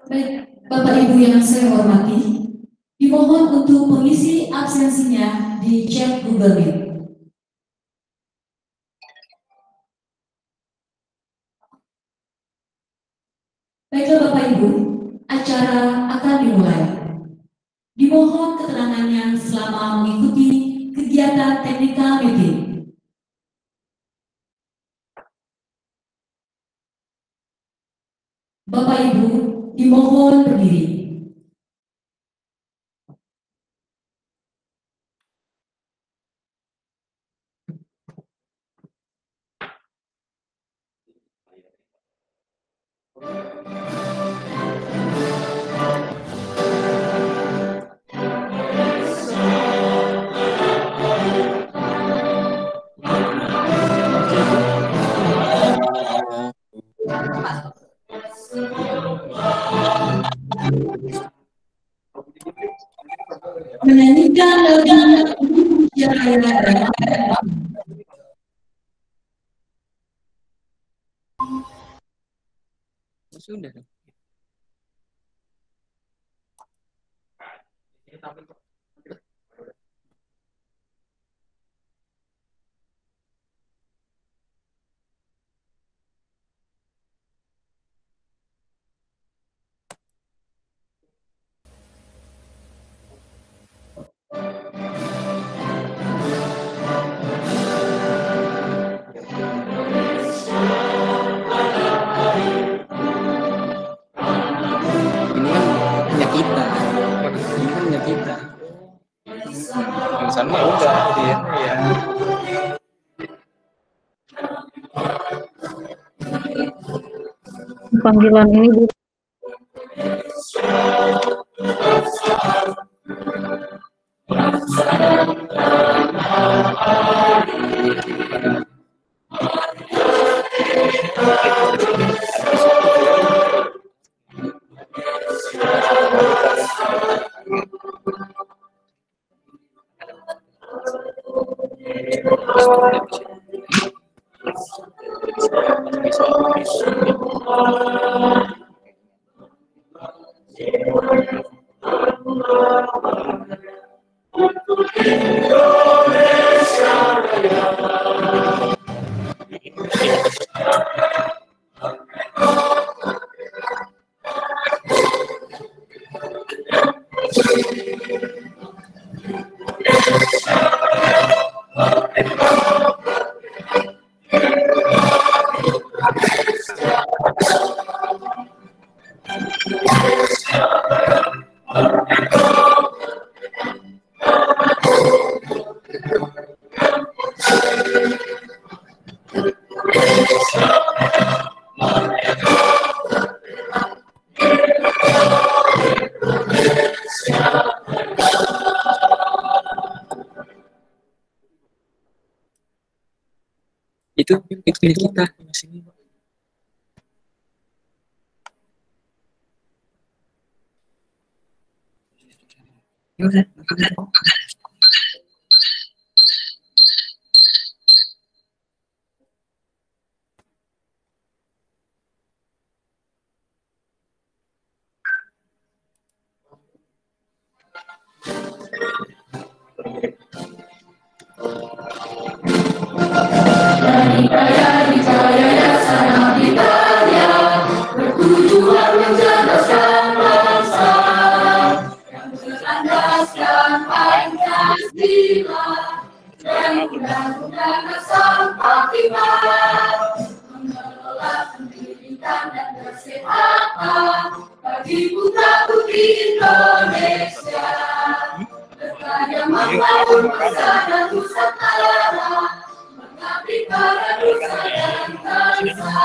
Baik, Bapak Ibu yang saya hormati, dimohon untuk mengisi absensinya di chat Google Meet. Baiklah Bapak Ibu, acara akan dimulai. Dimohon keterangannya selama mengikuti kegiatan technical meeting. Bapak Ibu, dimohon berdiri. Menyanyikan lagu Indonesia Raya. Sudah. Sama udah dia ya. Panggilan ini itu kita di sini. Bertujuan mencerdaskan bangsa yang berlandaskan Pancasila dan undang-undang dasar 45, mengelola pendidikan dan kesehatan bagi putra-putri Indonesia, berkarya membangun bangsa dan Nusantara, mengabdi pada nusa dan bangsa.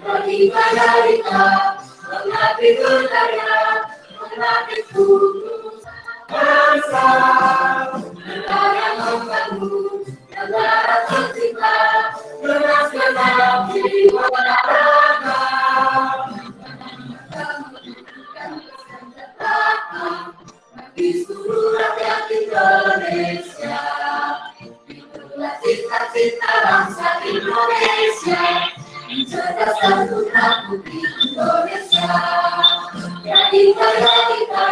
Beribadah kita, mengabdi budaya, mengabdi kultur bangsa, negara membangun, negara tercinta, berdasarkan jiwa raga, bagi seluruh rakyat Indonesia. Itulah cita-cita bangsa Indonesia. cerdas dan putra putri Indonesia. Jadi kaya kita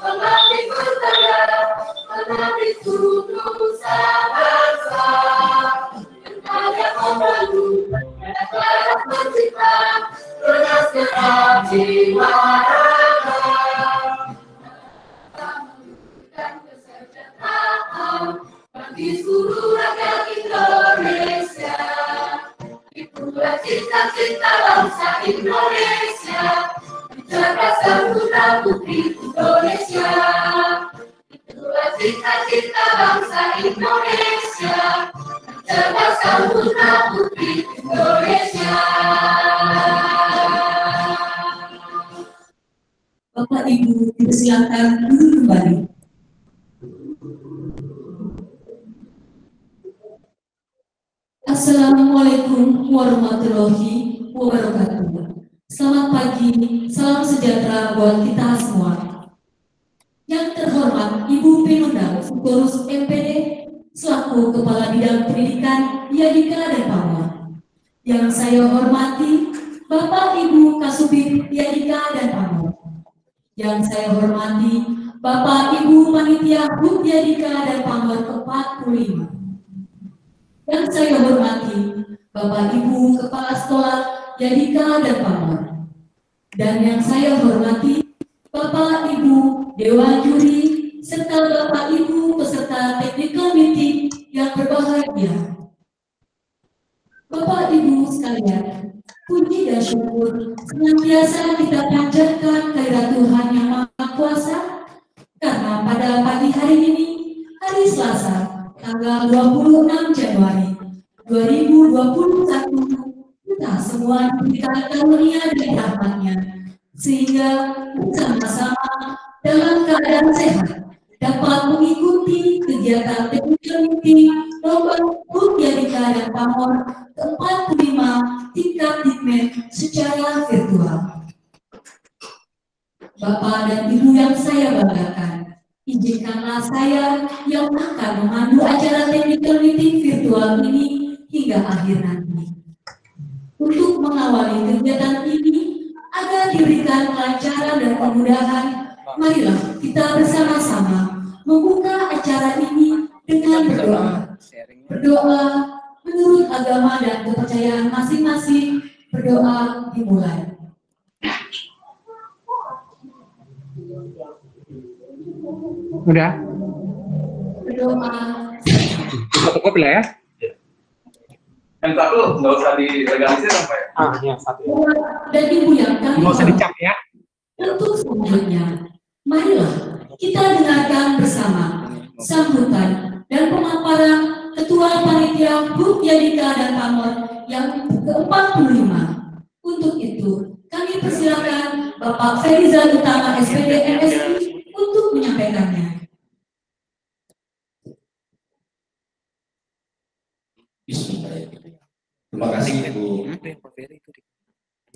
mengabdi berkarya, mengabdi untuk nusa bangsa. Berkarya membantu negara tercipta, cerdas dan jiwa raga. Dan kesejahteraan bagi seluruh rakyat Indonesia. Itulah cita-cita bangsa Indonesia, cerdas dan putra putri Indonesia. Itulah cita-cita bangsa Indonesia, cerdas dan putra putri Indonesia. Bapak Ibu dipersilakan duduk kembali. Assalamualaikum warahmatullahi wabarakatuh. Selamat pagi, salam sejahtera buat kita semua. Yang terhormat Ibu Pinundang Pengurus MPD selaku Kepala Bidang Pendidikan Yadika dan Pamor. Yang saya hormati Bapak Ibu Kasubit Yadika dan Pamor. Yang saya hormati Bapak Ibu Panitia HUT Yadika dan Pamor ke-45. Yang saya hormati Bapak Ibu Kepala Sekolah Yadika dan Pamor. Dan yang saya hormati Bapak Ibu Dewan Juri serta Bapak Ibu peserta technical meeting yang berbahagia. Bapak Ibu sekalian, puji dan syukur senantiasa kita panjatkan kehadirat Tuhan Yang Maha Kuasa, karena pada pagi hari ini, hari Selasa, tanggal 26 Januari 2021, kita semua diberikan karunia dari rahmat-Nya, sehingga bersama-sama dalam keadaan sehat dapat mengikuti kegiatan technical meeting lomba HUT Yadika dan Pamor ke-45 tingkat Dikmen secara virtual. Bapak dan Ibu yang saya banggakan, izinkanlah saya yang akan memandu acara technical meeting virtual ini hingga akhir nanti. Untuk mengawali kegiatan ini agar diberikan kelancaran dan kemudahan, marilah kita bersama-sama membuka acara ini dengan berdoa. Berdoa menurut agama dan kepercayaan masing-masing. Berdoa dimulai. Udah. Berdoa. Cukup lah ya. Yang satu nggak usah dilegalisir apa ya? Iya satu. Dan Ibu yang kami Nggak usah dicap ya. untuk selanjutnya, marilah kita dengarkan bersama sambutan dan pemaparan Ketua Panitia HUT Yadika dan Pamor yang ke-45. Untuk itu, kami persilakan Bapak Ferizal Utama SPD MSI untuk menyampaikannya. Bismillahirrahmanirrahim. Terima kasih Ibu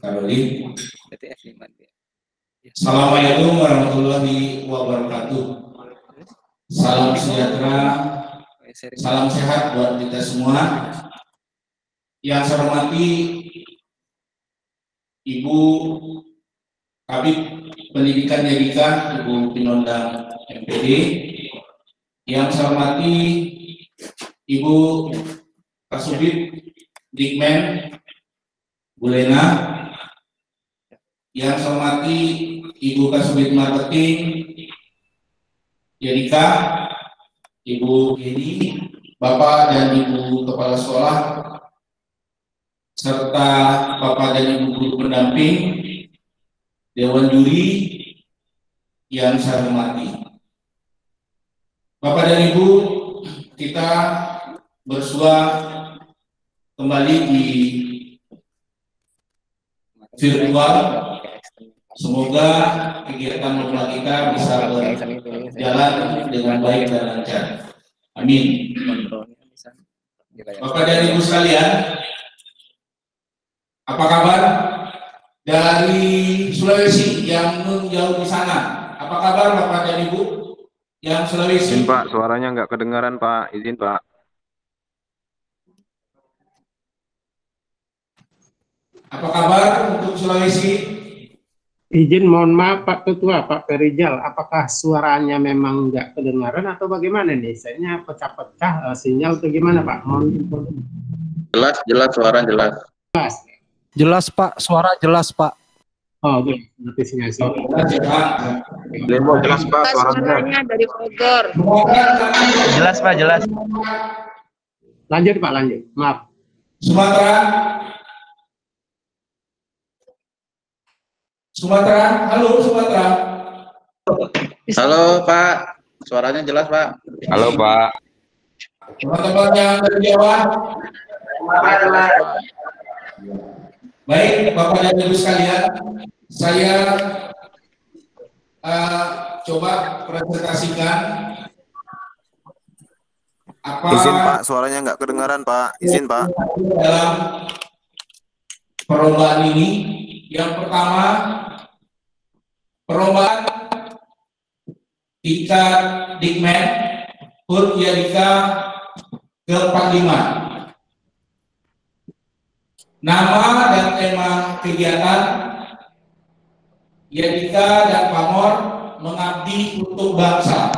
Karoli. Assalamualaikum warahmatullahi wabarakatuh. Salam sejahtera, salam sehat buat kita semua. Yang saya hormati Ibu Kabid Pendidikan Yadika, Ibu Pinundang MPD. Yang saya hormati Ibu Kasubit Dikmen Bu Lena. Yang saya hormati Ibu Kasubit Marketing Yadika, Ibu Yedi, Bapak dan Ibu Kepala Sekolah, serta Bapak dan Ibu Guru Pendamping, Dewan Juri yang saya hormati. Bapak dan Ibu, kita bersua kembali di virtual. Semoga kegiatan lomba kita bisa berjalan dengan baik dan lancar. Amin. Bapak dan Ibu sekalian, apa kabar dari Sulawesi yang jauh di sana? Apa kabar Bapak dan Ibu yang Sulawesi? Izin Pak, suaranya nggak kedengaran Pak. Izin Pak. Apa kabar untuk Sulawesi? Izin mohon maaf Pak Ketua, Pak Perijal, apakah suaranya memang nggak kedengaran atau bagaimana nih? Sayangnya pecah-pecah sinyal atau gimana Pak? Mohon. Jelas, suara jelas. Jelas Pak, suara jelas Pak. Oh, oke. Berarti sinyal sini. Lemo jelas Pak, Suaranya dari Bogor. Jelas Pak, jelas. Lanjut Pak, lanjut. Maaf. Sumatera, halo Sumatera. Halo Pak, suaranya jelas Pak. Halo Pak. Teman-teman yang dari Jawa. Baik, Bapak dan Ibu sekalian, saya coba presentasikan apa. Izin Pak, suaranya nggak kedengaran Pak. Izin Pak. Dalam perlombaan ini, yang pertama perlombaan tingkat Dikmen HUT Yadika ke-45. Nama dan tema kegiatan Yadika dan Pamor mengabdi untuk bangsa.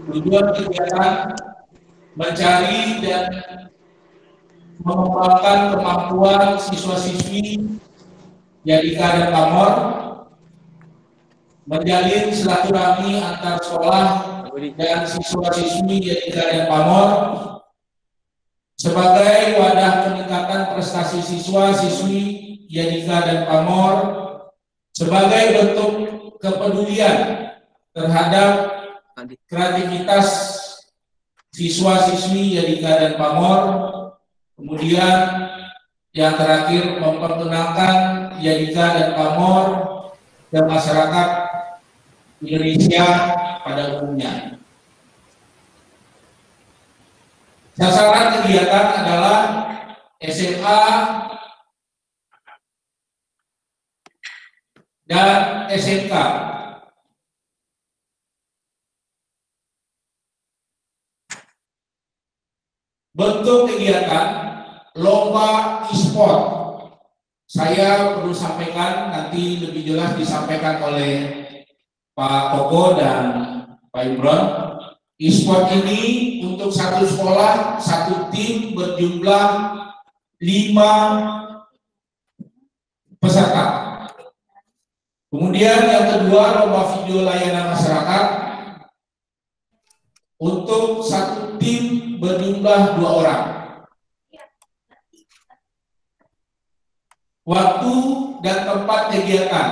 Tujuan kegiatan mencari dan mengembangkan kemampuan siswa-siswi Yadika dan Pamor, menjalin silaturahmi antar sekolah dan siswa-siswi Yadika dan Pamor sebagai wadah peningkatan prestasi siswa-siswi Yadika dan Pamor, sebagai bentuk kepedulian terhadap kreativitas siswa-siswi Yadika dan Pamor. Kemudian yang terakhir, memperkenalkan Yadika dan Pamor ke masyarakat Indonesia pada umumnya. Sasaran kegiatan adalah SMA dan SMK. Bentuk kegiatan lomba e-sport. Saya perlu sampaikan, nanti lebih jelas disampaikan oleh Pak Koko dan Pak Imron. E-sport ini untuk satu sekolah, satu tim berjumlah 5 peserta. Kemudian yang kedua, lomba video layanan masyarakat untuk satu tim berjumlah 2 orang. Waktu dan tempat kegiatan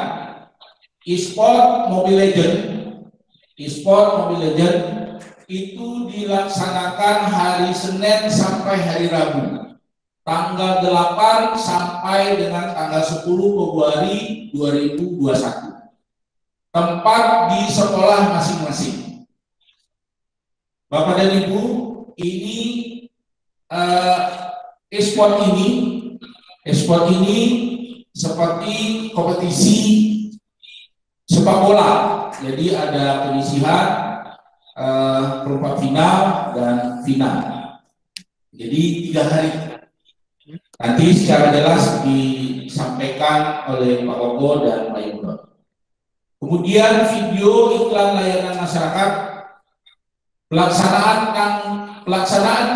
e-sport Mobile Legend. E-sport Mobile Legend itu dilaksanakan hari Senin sampai hari Rabu, tanggal 8 sampai dengan tanggal 10 Februari 2021. Tempat di sekolah masing-masing. Bapak dan Ibu, ini e-sport ini seperti kompetisi sepak bola. Jadi ada penyisihan, perempat final dan final. Jadi 3 hari. Nanti secara jelas disampaikan oleh Pak Koko dan Pak Imron. Kemudian video iklan layanan masyarakat, pelaksanaan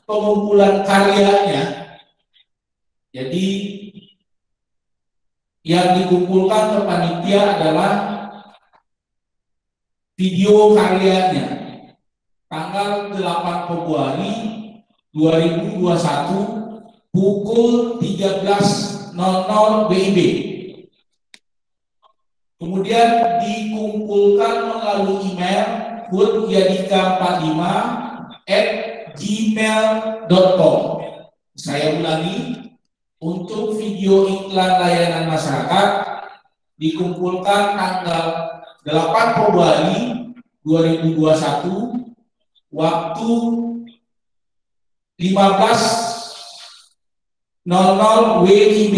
pengumpulan karyanya. Jadi yang dikumpulkan ke panitia adalah video karyanya. Tanggal 8 Februari 2021 pukul 13.00 WIB. Kemudian dikumpulkan melalui email hutYadika45@gmail.com. Saya ulangi, untuk video iklan layanan masyarakat dikumpulkan tanggal 8 Februari 2021 waktu 15.00 WIB.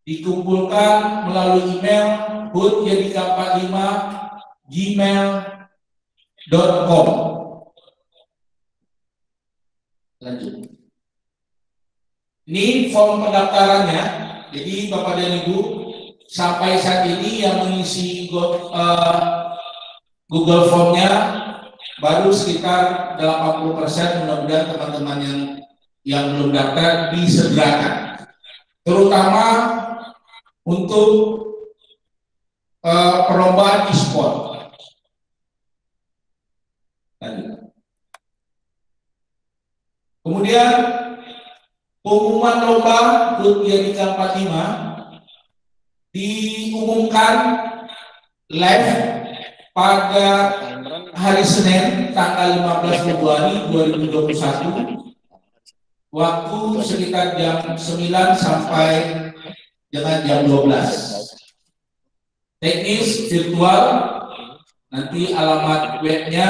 Dikumpulkan melalui email hutYadika45@gmail.com. Lanjut. Ini form pendaftarannya. Jadi Bapak dan Ibu, sampai saat ini yang mengisi Google Form-nya baru sekitar 80%. Mudah-mudahan teman-teman yang belum daftar disegerakan. Terutama untuk perlombaan e-sport. Kemudian pengumuman lomba HUT Yadika 45 diumumkan live pada hari Senin tanggal 15 Februari 2021 waktu sekitar jam 9 sampai dengan jam 12. Teknis virtual, nanti alamat webnya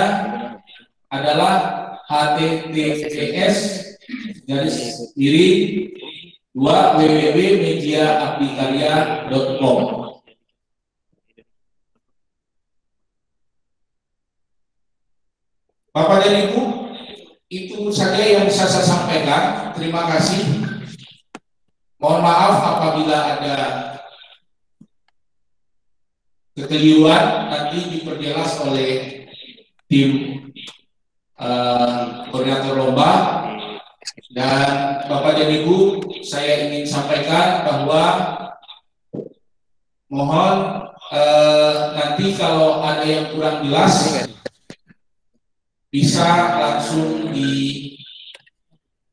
adalah https://www.mediaabdikarya.com. Bapak dan Ibu, itu saja yang bisa saya sampaikan. Terima kasih. Mohon maaf apabila ada kekeliruan, nanti diperjelas oleh tim koordinator lomba. Dan Bapak dan Ibu, saya ingin sampaikan bahwa mohon nanti kalau ada yang kurang jelas bisa langsung di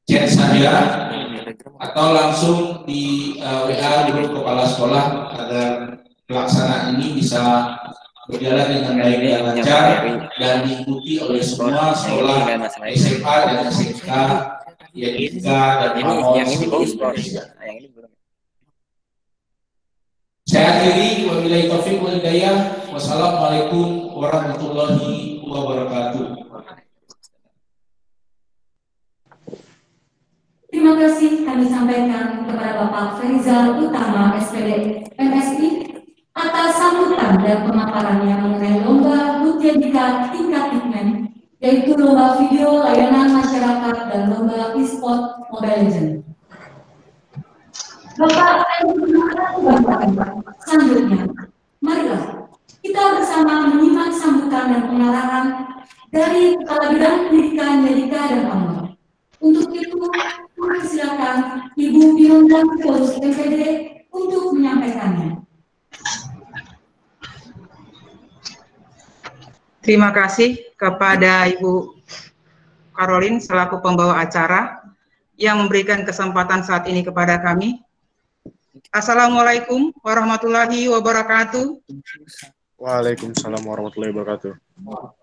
chat saja atau langsung di WA grup kepala sekolah agar pelaksanaan ini bisa berjalan dengan baik dan lancar dan diikuti oleh semua sekolah SMA dan SMK, Yadika dan Pamor seluruh Indonesia. Saya akhiri, wabillahi taufiq wal hidayah. Wassalamualaikum warahmatullahi wabarakatuh. Terima kasih kami sampaikan kepada Bapak Ferizal Utama SPD MSI atas sambutan dan pemaparannya mengenai lomba HUT Yadika tingkat Dikmen, yaitu lomba video layanan masyarakat dan lomba e-sport Mobile Legends. Bapak, selanjutnya, marilah kita bersama menyimak sambutan dan pengarahan dari Kepala Bidang Pendidikan Yadika dan Pamor. Untuk itu, silakan Ibu Bionda Pengurus MPD untuk menyampaikannya. Terima kasih kepada Ibu Caroline selaku pembawa acara yang memberikan kesempatan saat ini kepada kami. Assalamualaikum warahmatullahi wabarakatuh. Waalaikumsalam warahmatullahi wabarakatuh.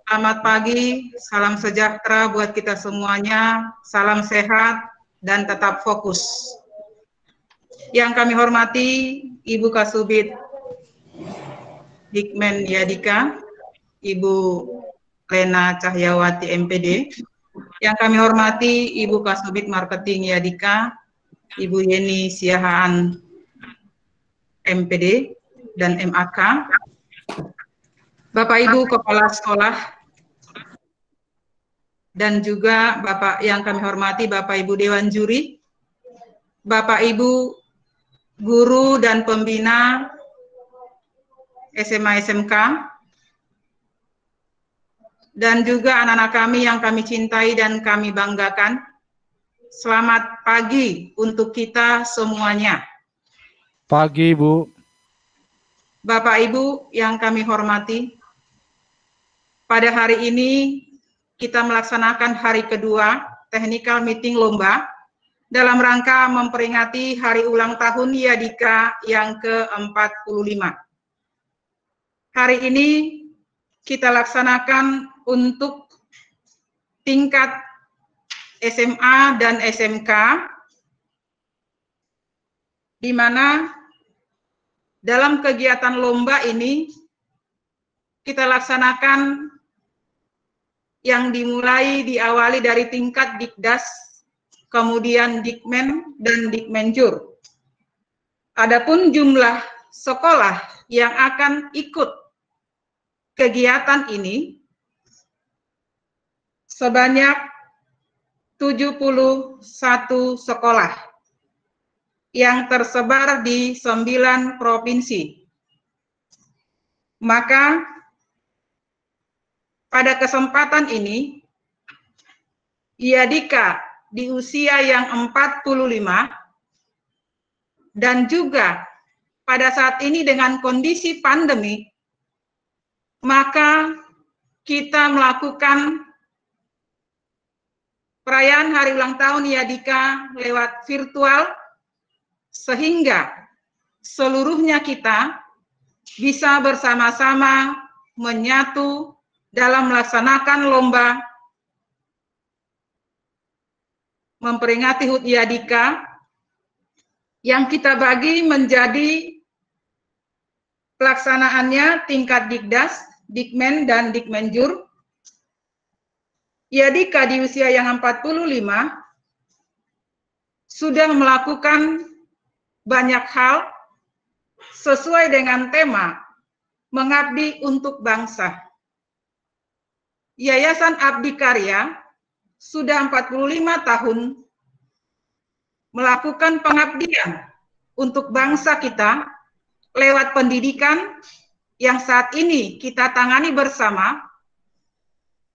Selamat pagi, salam sejahtera buat kita semuanya, salam sehat dan tetap fokus. Yang kami hormati Ibu Kasubit Dikmen Yadika, Ibu Lena Cahyawati MPD. Yang kami hormati Ibu Kasubit Marketing Yadika, Ibu Yeni Siahaan MPD dan MAK. Bapak Ibu Kepala Sekolah dan juga Bapak yang kami hormati Bapak Ibu Dewan Juri, Bapak Ibu guru dan pembina SMA SMK, dan juga anak-anak kami yang kami cintai dan kami banggakan. Selamat pagi untuk kita semuanya. Pagi, Bu. Bapak Ibu yang kami hormati, pada hari ini kita melaksanakan hari kedua technical meeting lomba dalam rangka memperingati hari ulang tahun Yadika yang ke-45. Hari ini kita laksanakan untuk tingkat SMA dan SMK, di mana dalam kegiatan lomba ini kita laksanakan yang diawali dari tingkat Dikdas, kemudian Dikmen dan Dikmenjur. Adapun jumlah sekolah yang akan ikut kegiatan ini sebanyak sekolah yang tersebar di 9 provinsi. Maka pada kesempatan ini, Yadika di usia yang 45 dan juga pada saat ini dengan kondisi pandemi, maka kita melakukan perayaan hari ulang tahun Yadika lewat virtual, sehingga seluruhnya kita bisa bersama-sama menyatu dalam melaksanakan lomba memperingati HUT Yadika yang kita bagi menjadi pelaksanaannya tingkat Dikdas, Dikmen, dan Dikmenjur. Yadika di usia yang 45 sudah melakukan banyak hal sesuai dengan tema mengabdi untuk bangsa. Yayasan Abdi Karya sudah 45 tahun melakukan pengabdian untuk bangsa kita lewat pendidikan yang saat ini kita tangani bersama,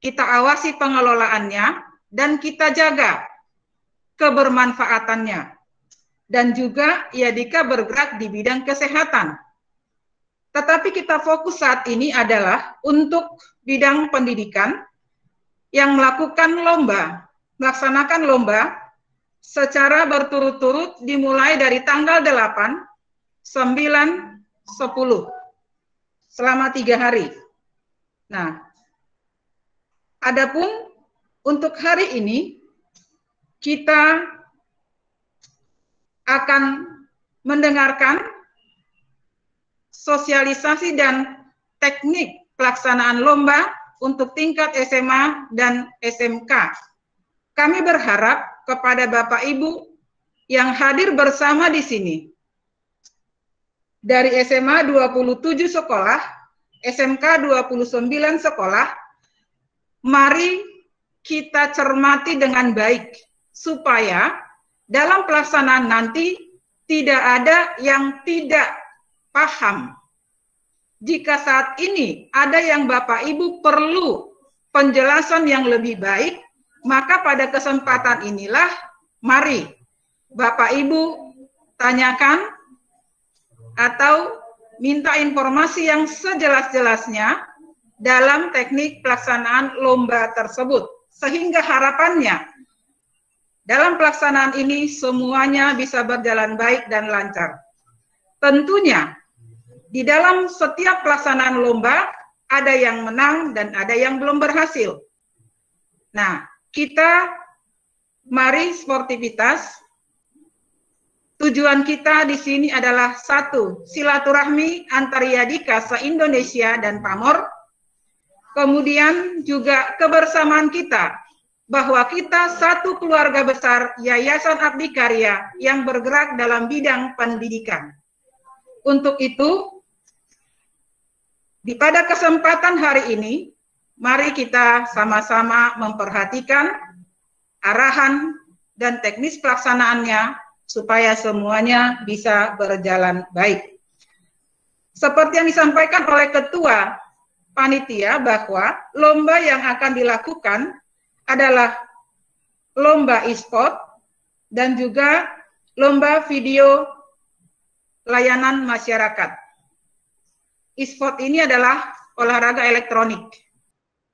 kita awasi pengelolaannya, dan kita jaga kebermanfaatannya. Dan juga Yadika bergerak di bidang kesehatan. Tetapi kita fokus saat ini adalah untuk bidang pendidikan yang melaksanakan lomba secara berturut-turut dimulai dari tanggal 8, 9, 10 selama 3 hari. Nah, adapun untuk hari ini kita akan mendengarkan sosialisasi dan teknik pelaksanaan lomba untuk tingkat SMA dan SMK. Kami berharap kepada Bapak Ibu yang hadir bersama di sini, dari SMA 27 sekolah, SMK 29 sekolah, mari kita cermati dengan baik, supaya dalam pelaksanaan nanti tidak ada yang tidak paham. Jika saat ini ada yang Bapak Ibu perlu penjelasan yang lebih baik, maka pada kesempatan inilah mari Bapak Ibu tanyakan atau minta informasi yang sejelas-jelasnya dalam teknik pelaksanaan lomba tersebut. Sehingga harapannya dalam pelaksanaan ini semuanya bisa berjalan baik dan lancar. Tentunya di dalam setiap pelaksanaan lomba ada yang menang dan ada yang belum berhasil. Nah, kita mari sportivitas. Tujuan kita di sini adalah satu, silaturahmi antar Yadika se-Indonesia dan Pamor. Kemudian juga kebersamaan kita, bahwa kita satu keluarga besar Yayasan Abdi Karya yang bergerak dalam bidang pendidikan. Untuk itu, pada kesempatan hari ini, mari kita sama-sama memperhatikan arahan dan teknis pelaksanaannya supaya semuanya bisa berjalan baik. Seperti yang disampaikan oleh Ketua Panitia bahwa lomba yang akan dilakukan adalah lomba e-sport dan juga lomba video layanan masyarakat. E-sport ini adalah olahraga elektronik.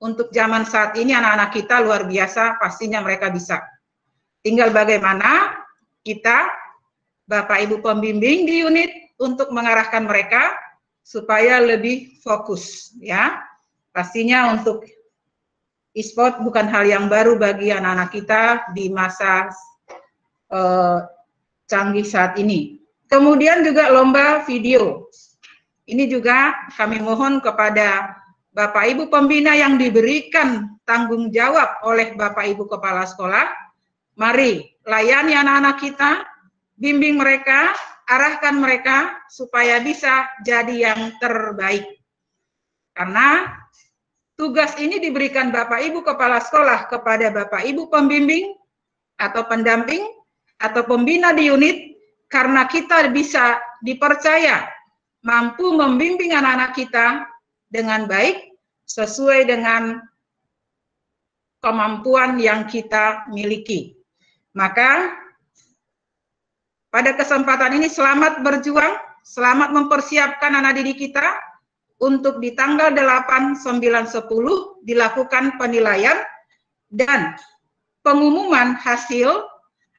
Untuk zaman saat ini anak-anak kita luar biasa, pastinya mereka bisa. Tinggal bagaimana kita, Bapak Ibu pembimbing di unit, untuk mengarahkan mereka supaya lebih fokus, ya. Pastinya untuk e-sport bukan hal yang baru bagi anak-anak kita di masa canggih saat ini. Kemudian juga lomba video. Ini juga kami mohon kepada Bapak Ibu pembina yang diberikan tanggung jawab oleh Bapak Ibu kepala sekolah, mari layani anak-anak kita, bimbing mereka, arahkan mereka supaya bisa jadi yang terbaik. Karena tugas ini diberikan Bapak Ibu kepala sekolah kepada Bapak Ibu pembimbing atau pendamping atau pembina di unit, karena kita bisa dipercaya mampu membimbing anak-anak kita dengan baik sesuai dengan kemampuan yang kita miliki. Maka pada kesempatan ini selamat berjuang, selamat mempersiapkan anak didik kita untuk di tanggal 8, 9, 10 dilakukan penilaian dan pengumuman hasil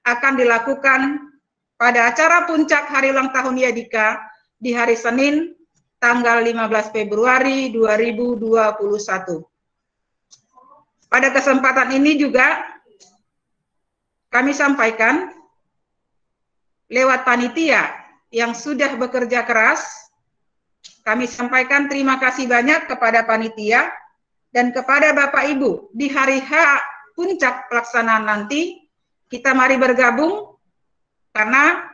akan dilakukan pada acara puncak hari ulang tahun Yadika di hari Senin tanggal 15 Februari 2021. Pada kesempatan ini juga kami sampaikan lewat panitia yang sudah bekerja keras, kami sampaikan terima kasih banyak kepada panitia dan kepada Bapak Ibu. Di hari H puncak pelaksanaan nanti, kita mari bergabung karena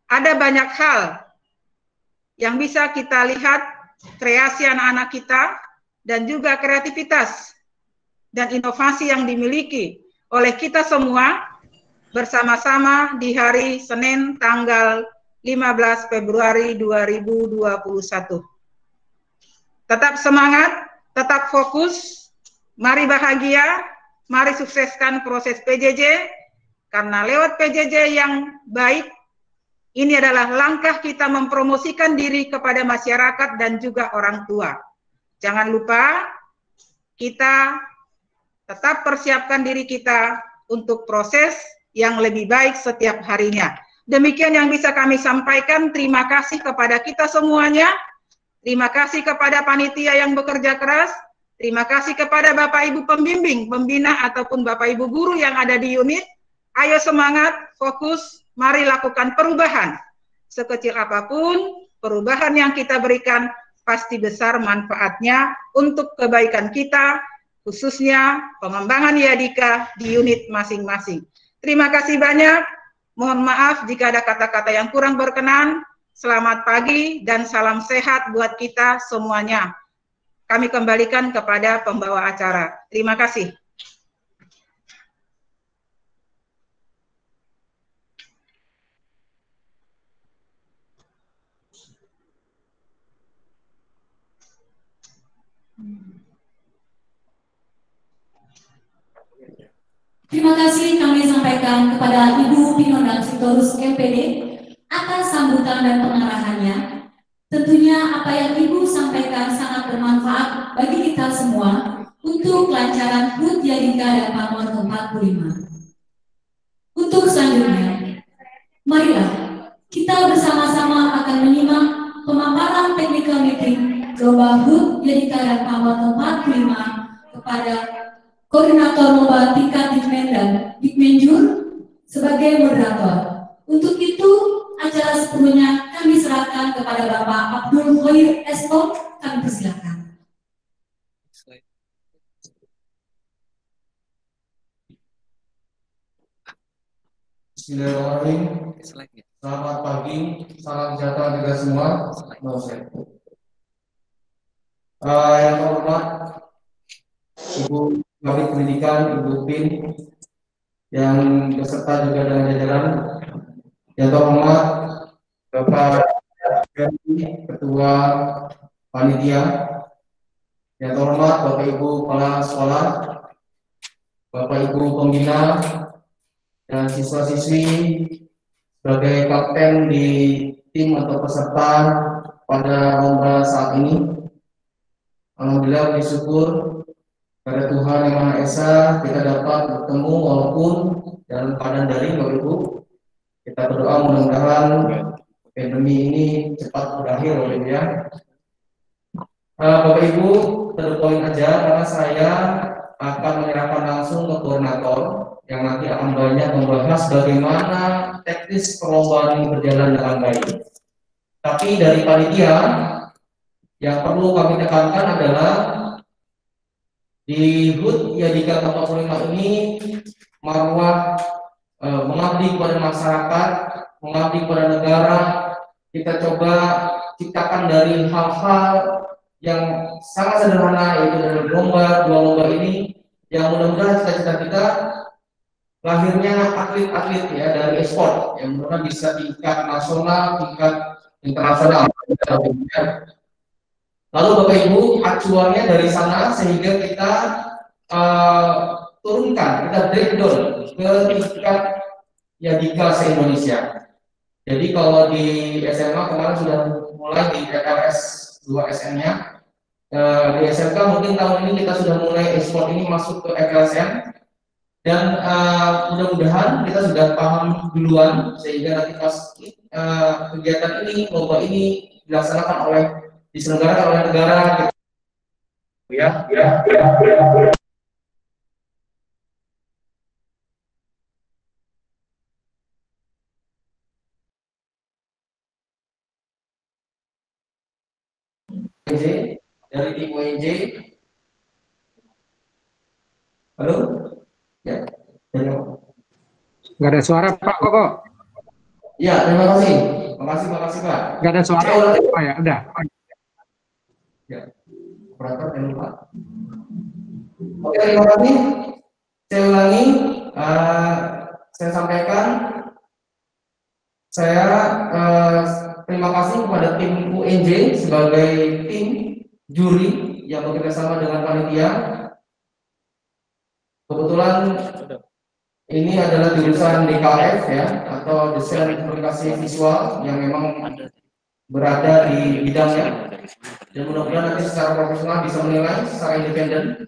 ada banyak hal yang bisa kita lihat, kreasi anak-anak kita dan juga kreativitas dan inovasi yang dimiliki oleh kita semua bersama-sama di hari Senin tanggal 15 Februari 2021. Tetap semangat, tetap fokus, mari bahagia, mari sukseskan proses PJJ, karena lewat PJJ yang baik, ini adalah langkah kita mempromosikan diri kepada masyarakat dan juga orang tua. Jangan lupa, kita tetap persiapkan diri kita untuk proses yang lebih baik setiap harinya. Demikian yang bisa kami sampaikan. Terima kasih kepada kita semuanya. Terima kasih kepada panitia yang bekerja keras. Terima kasih kepada Bapak Ibu pembimbing, pembina, ataupun Bapak Ibu guru yang ada di unit. Ayo semangat, fokus, mari lakukan perubahan. Sekecil apapun, perubahan yang kita berikan pasti besar manfaatnya untuk kebaikan kita, khususnya pengembangan Yadika di unit masing-masing. Terima kasih banyak. Mohon maaf jika ada kata-kata yang kurang berkenan. Selamat pagi dan salam sehat buat kita semuanya. Kami kembalikan kepada pembawa acara. Terima kasih. Terima kasih kami sampaikan kepada Ibu Pinonang Sitorus MPD atas sambutan dan pengarahannya. Tentunya apa yang Ibu sampaikan sangat bermanfaat bagi kita semua untuk kelancaran HUT Yadika dan Pamor ke-45. Untuk selanjutnya, marilah kita bersama-sama akan menyimak pemaparan technical meeting lomba HUT Yadika dan Pamor ke-45 kepada Koordinator Lomba tingkat Dikmen dan Dikmenjur sebagai moderator. Untuk itu, acara sepenuhnya kami serahkan kepada Bapak Abdul Khair Estok. Kami persilakan. Bismillahirrahmanirrahim. Selamat pagi, salam sejahtera kita semua. Yang terhormat Ibu Kabid Pendidikan, Ibu Pin, yang beserta juga dengan jajaran. Yang terhormat Bapak Ketua Panitia, yang terhormat Bapak Ibu Kepala Sekolah, Bapak Ibu Pembina, dan siswa-siswi sebagai kapten di tim atau peserta pada lomba saat ini. Alhamdulillah bersyukur pada Tuhan Yang Maha Esa kita dapat bertemu walaupun dalam keadaan daring, Bapak Ibu. Kita berdoa mudah-mudahan pandemi ini cepat berakhir, Bapak Ibu ya. Bapak Ibu, terpoin aja karena saya akan menyerahkan langsung ke koordinator yang nanti akan banyak membahas bagaimana teknis perlombaan ini berjalan dengan baik. Tapi dari panitia yang perlu kami tekankan adalah di HUT Yadika 45 ini marwah mengabdi kepada masyarakat, mengabdi kepada negara. Kita coba ciptakan dari hal-hal yang sangat sederhana, yaitu dari dua lomba ini, yang mudah-mudahan cita-cita kita lahirnya atlet-atlet ya dari e-sport yang mudah bisa tingkat nasional, tingkat internasional. Lalu Bapak Ibu acuannya dari sana sehingga kita turunkan, kita breakdown ke tingkat ya Dika se-Indonesia. Jadi kalau di SMA kemarin sudah mulai di LS 2 SN-nya, di SMK mungkin tahun ini kita sudah mulai e-sport ini masuk ke FLSM. Dan mudah-mudahan kita sudah paham duluan sehingga nanti pas kegiatan ini, lomba ini dilaksanakan diselenggarakan oleh negara. Ya. Dari tim UNJ. Halo? Ya. Nggak ada suara Pak Koko. Ya, terima kasih. Makasih Pak. Nggak ada suara Pak ya, udah. Ya, operator jangan lupa. Oke, terima kasih. Saya ulangi, saya sampaikan, saya terima kasih kepada tim UNJ sebagai tim juri yang bekerja sama dengan panitia. Kebetulan ini adalah jurusan DKF ya, atau Desain Komunikasi Visual yang memang berada di bidangnya, dan mudah-mudahan nanti secara profesional bisa menilai secara independen.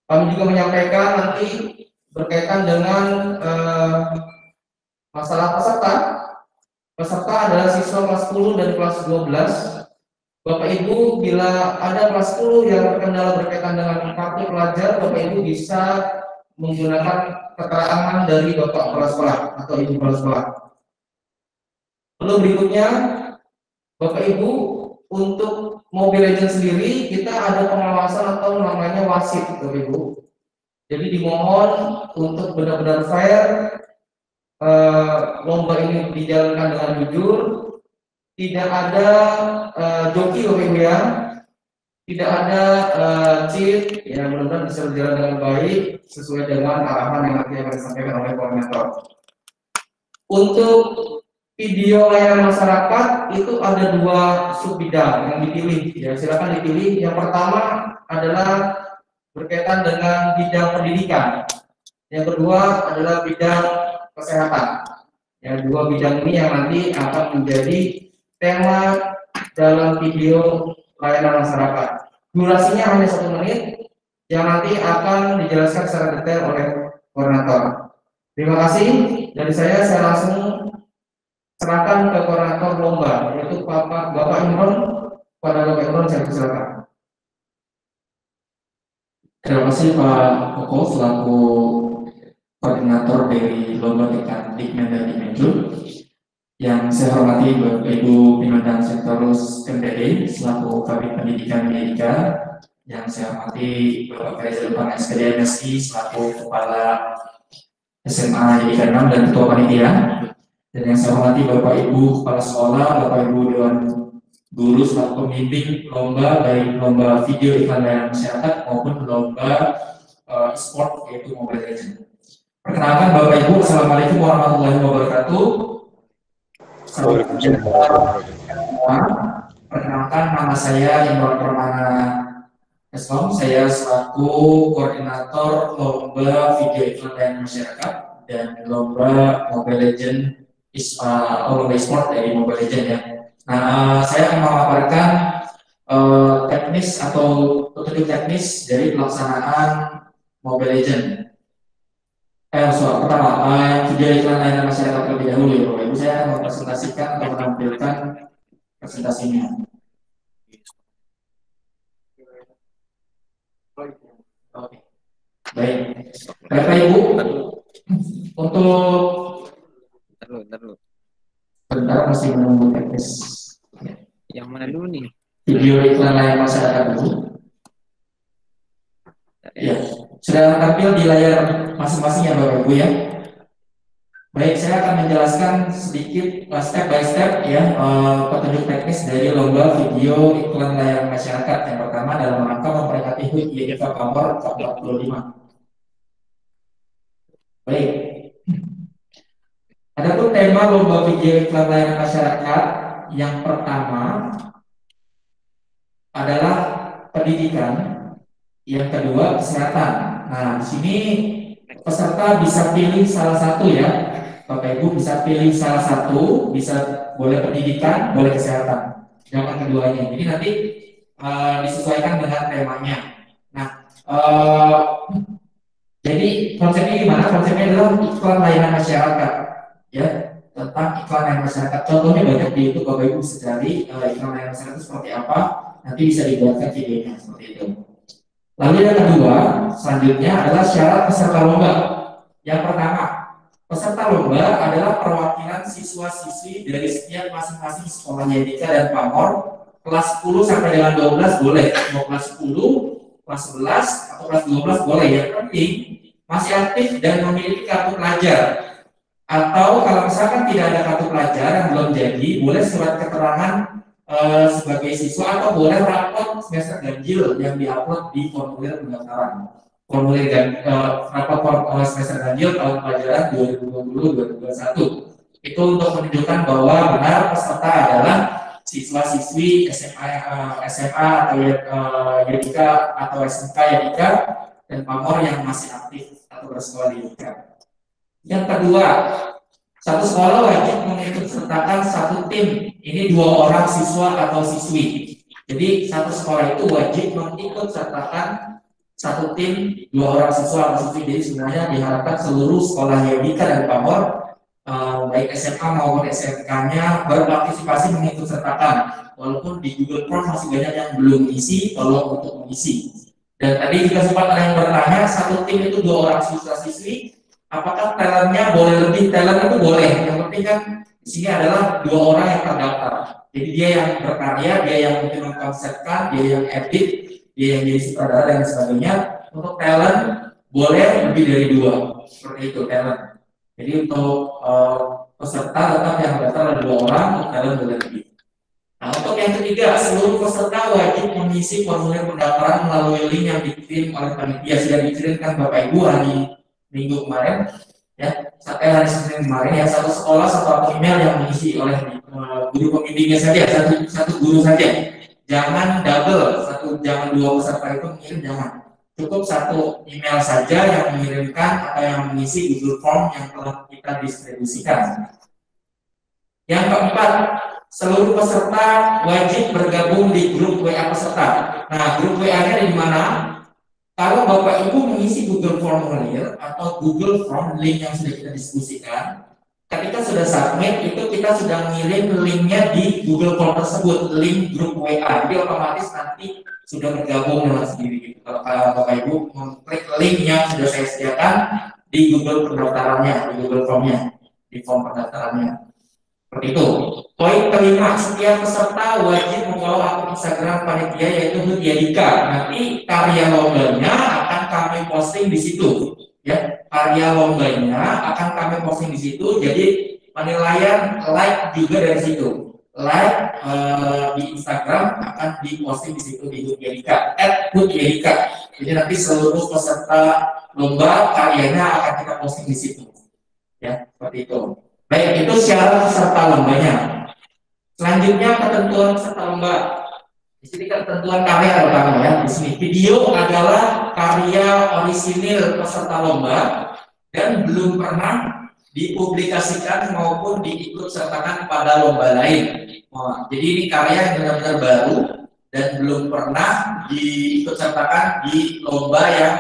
Kami juga menyampaikan nanti berkaitan dengan masalah peserta. Peserta adalah siswa kelas 10 dan kelas 12. Bapak Ibu, bila ada kelas 10 yang terkendala berkaitan dengan kartu pelajar, Bapak Ibu bisa menggunakan keterangan dari Bapak Kepala Sekolah atau Ibu Kepala Sekolah. Lalu berikutnya, Bapak Ibu, untuk Mobile Legends sendiri kita ada pengawasan atau namanya wasit, Bapak Ibu. Jadi dimohon untuk benar-benar fair, lomba ini dijalankan dengan jujur. Tidak ada joki Bapak Ibu ya, tidak ada cheat, ya mudah-mudahan bisa berjalan dengan baik sesuai dengan arahan yang nanti akan disampaikan oleh koordinator. Untuk video layanan masyarakat itu ada 2 sub bidang yang dipilih, ya silakan dipilih. Yang pertama adalah berkaitan dengan bidang pendidikan, yang kedua adalah bidang kesehatan. Ya, 2 bidang ini yang nanti akan menjadi tema dalam video layanan masyarakat. Durasinya hanya 1 menit, yang nanti akan dijelaskan secara detail oleh koordinator. Terima kasih. Dari saya langsung serahkan ke koordinator lomba, yaitu Bapak Imron. Pada Bapak Imron saya persilakan. Terima kasih Pak Koko selaku koordinator dari lomba tingkat Dikmen dan Dimenjur. Yang saya hormati Bapak Ibu Pimpinan Sektorus MPD selaku Kabit Pendidikan Medika, yang saya hormati Bapak Presiden SPD MSI selaku Kepala SMA Medika 6 dan Ketua Panitia, dan yang saya hormati Bapak Ibu Kepala Sekolah, Bapak Ibu Dewan Guru selaku pembimbing lomba, baik lomba video iklan layanan masyarakat maupun lomba e-sport yaitu Mobile Legends. Perkenalkan Bapak Ibu, Assalamualaikum warahmatullahi wabarakatuh. Perkenalkan, nama saya Imron Permana Eskom. Saya selaku koordinator lomba video iklan layanan masyarakat dan lomba Mobile Legends lomba e-sport dari Mobile Legends ya. Nah, saya akan memaparkan teknis atau petunjuk teknis dari pelaksanaan Mobile Legends. Pertama, video iklan layanan masyarakat terlebih dahulu ya Bapak Ibu. Saya akan mempresentasikan atau menampilkan presentasinya. Oke. Baik, Bapak Ibu, untuk bentar masih menunggu teknis. Yang mana dulu nih? Video iklan layanan masyarakat dulu. Ya, sudah tampil di layar masing-masing ya Bapak Ibu ya. Baik, saya akan menjelaskan sedikit step by step ya petunjuk teknis dari lomba video iklan layanan masyarakat. Yang pertama dalam rangka memperingati HUT YIK Pamor ke-45. Baik. Adapun tema lomba video iklan layanan masyarakat yang pertama adalah pendidikan, yang kedua kesehatan. Nah, di sini peserta bisa pilih salah satu ya, Bapak Ibu bisa pilih salah satu, bisa boleh pendidikan, boleh kesehatan, jangan keduanya. Jadi nanti disesuaikan dengan temanya. Nah, jadi konsepnya gimana? Konsepnya adalah iklan layanan masyarakat, ya, tentang iklan layanan masyarakat. Contohnya banyak di YouTube, Bapak Ibu bisa cari iklan layanan masyarakat itu seperti apa. Nanti bisa dibuatkan videonya seperti itu. Lalu yang kedua, selanjutnya adalah syarat peserta lomba. Yang pertama, peserta lomba adalah perwakilan siswa-siswi dari setiap masing-masing sekolah YDK dan PAMOR, kelas 10 sampai dengan 12 boleh, mau kelas 10, kelas 11, atau kelas 12 boleh. Yang penting masih aktif dan memiliki kartu pelajar. Atau kalau misalkan tidak ada kartu pelajar yang belum jadi, boleh surat keterangan sebagai siswa atau boleh rapor semester ganjil yang diupload di formulir pendaftaran. Formulir rapor semester ganjil tahun pelajaran 2020-2021. Itu untuk menunjukkan bahwa benar peserta adalah siswa-siswi SMA atau YDK atau SMK YDK dan PAMOR yang masih aktif atau bersekolah di YDK. Yang kedua, satu sekolah wajib mengikut sertakan satu tim. Ini 2 orang siswa atau siswi. Jadi satu sekolah itu wajib mengikut sertakan satu tim 2 orang siswa atau siswi. Jadi sebenarnya diharapkan seluruh sekolah YDK dan PAMOR, baik SMA maupun SMK-nya berpartisipasi mengikut sertakan. Walaupun di Google Form masih banyak yang belum isi, tolong untuk mengisi. Dan tadi juga sempat ada yang bertanya, satu tim itu 2 orang siswa siswi. Apakah talentnya boleh lebih? Talent itu boleh. Yang penting kan di sini adalah 2 orang yang terdaftar. Jadi dia yang berkarya, dia yang mungkin mengkonsepkan, dia yang edit, dia yang jadi sutradara dan sebagainya. Untuk talent boleh lebih dari 2. Seperti itu talent. Jadi untuk peserta tetap yang terdaftar ada 2 orang, untuk talent boleh lebih. Nah, untuk yang ketiga, seluruh peserta wajib mengisi formulir pendaftaran melalui link yang dikirim oleh panitia. Sudah dikirimkan Bapak Ibu hari Minggu kemarin, ya, sampai hari Senin kemarin, ya, satu sekolah satu email yang mengisi oleh guru pembimbingnya saja, satu guru saja. Jangan double, jangan 2 peserta itu mengirim, jangan. Cukup satu email saja yang mengirimkan atau yang mengisi Google Form yang telah kita distribusikan. Yang keempat, seluruh peserta wajib bergabung di grup WA peserta. Nah, grup WA-nya di mana? Kalau Bapak Ibu mengisi Google Formulir atau Google Form link yang sudah kita diskusikan, ketika sudah submit itu kita sudah ngirim linknya di Google Form tersebut, link grup WA. Jadi otomatis nanti sudah bergabung dengan sendiri. Gitu. Kalau Bapak Ibu mengklik link yang sudah saya sediakan di Google pendaftarannya, di Google Formnya, di form pendaftarannya. Seperti itu. Poin kelima, setiap peserta wajib membawa akun Instagram panitia yaitu YDK. Nanti karya lombanya akan kami posting di situ. Ya, karya lombanya akan kami posting di situ. Jadi penilaian like juga dari situ. Like di Instagram akan diposting di situ di YDK. @YDK. Jadi nanti seluruh peserta lomba karyanya akan kita posting di situ. Ya, seperti itu. Baik, itu syarat peserta lombanya. Selanjutnya ketentuan peserta lomba. Di sini ketentuan karya pertama ya. Di sini video adalah karya orisinil peserta lomba dan belum pernah dipublikasikan maupun diikut sertakan pada lomba lain. Jadi ini karya yang benar-benar baru dan belum pernah diikut sertakan di lomba yang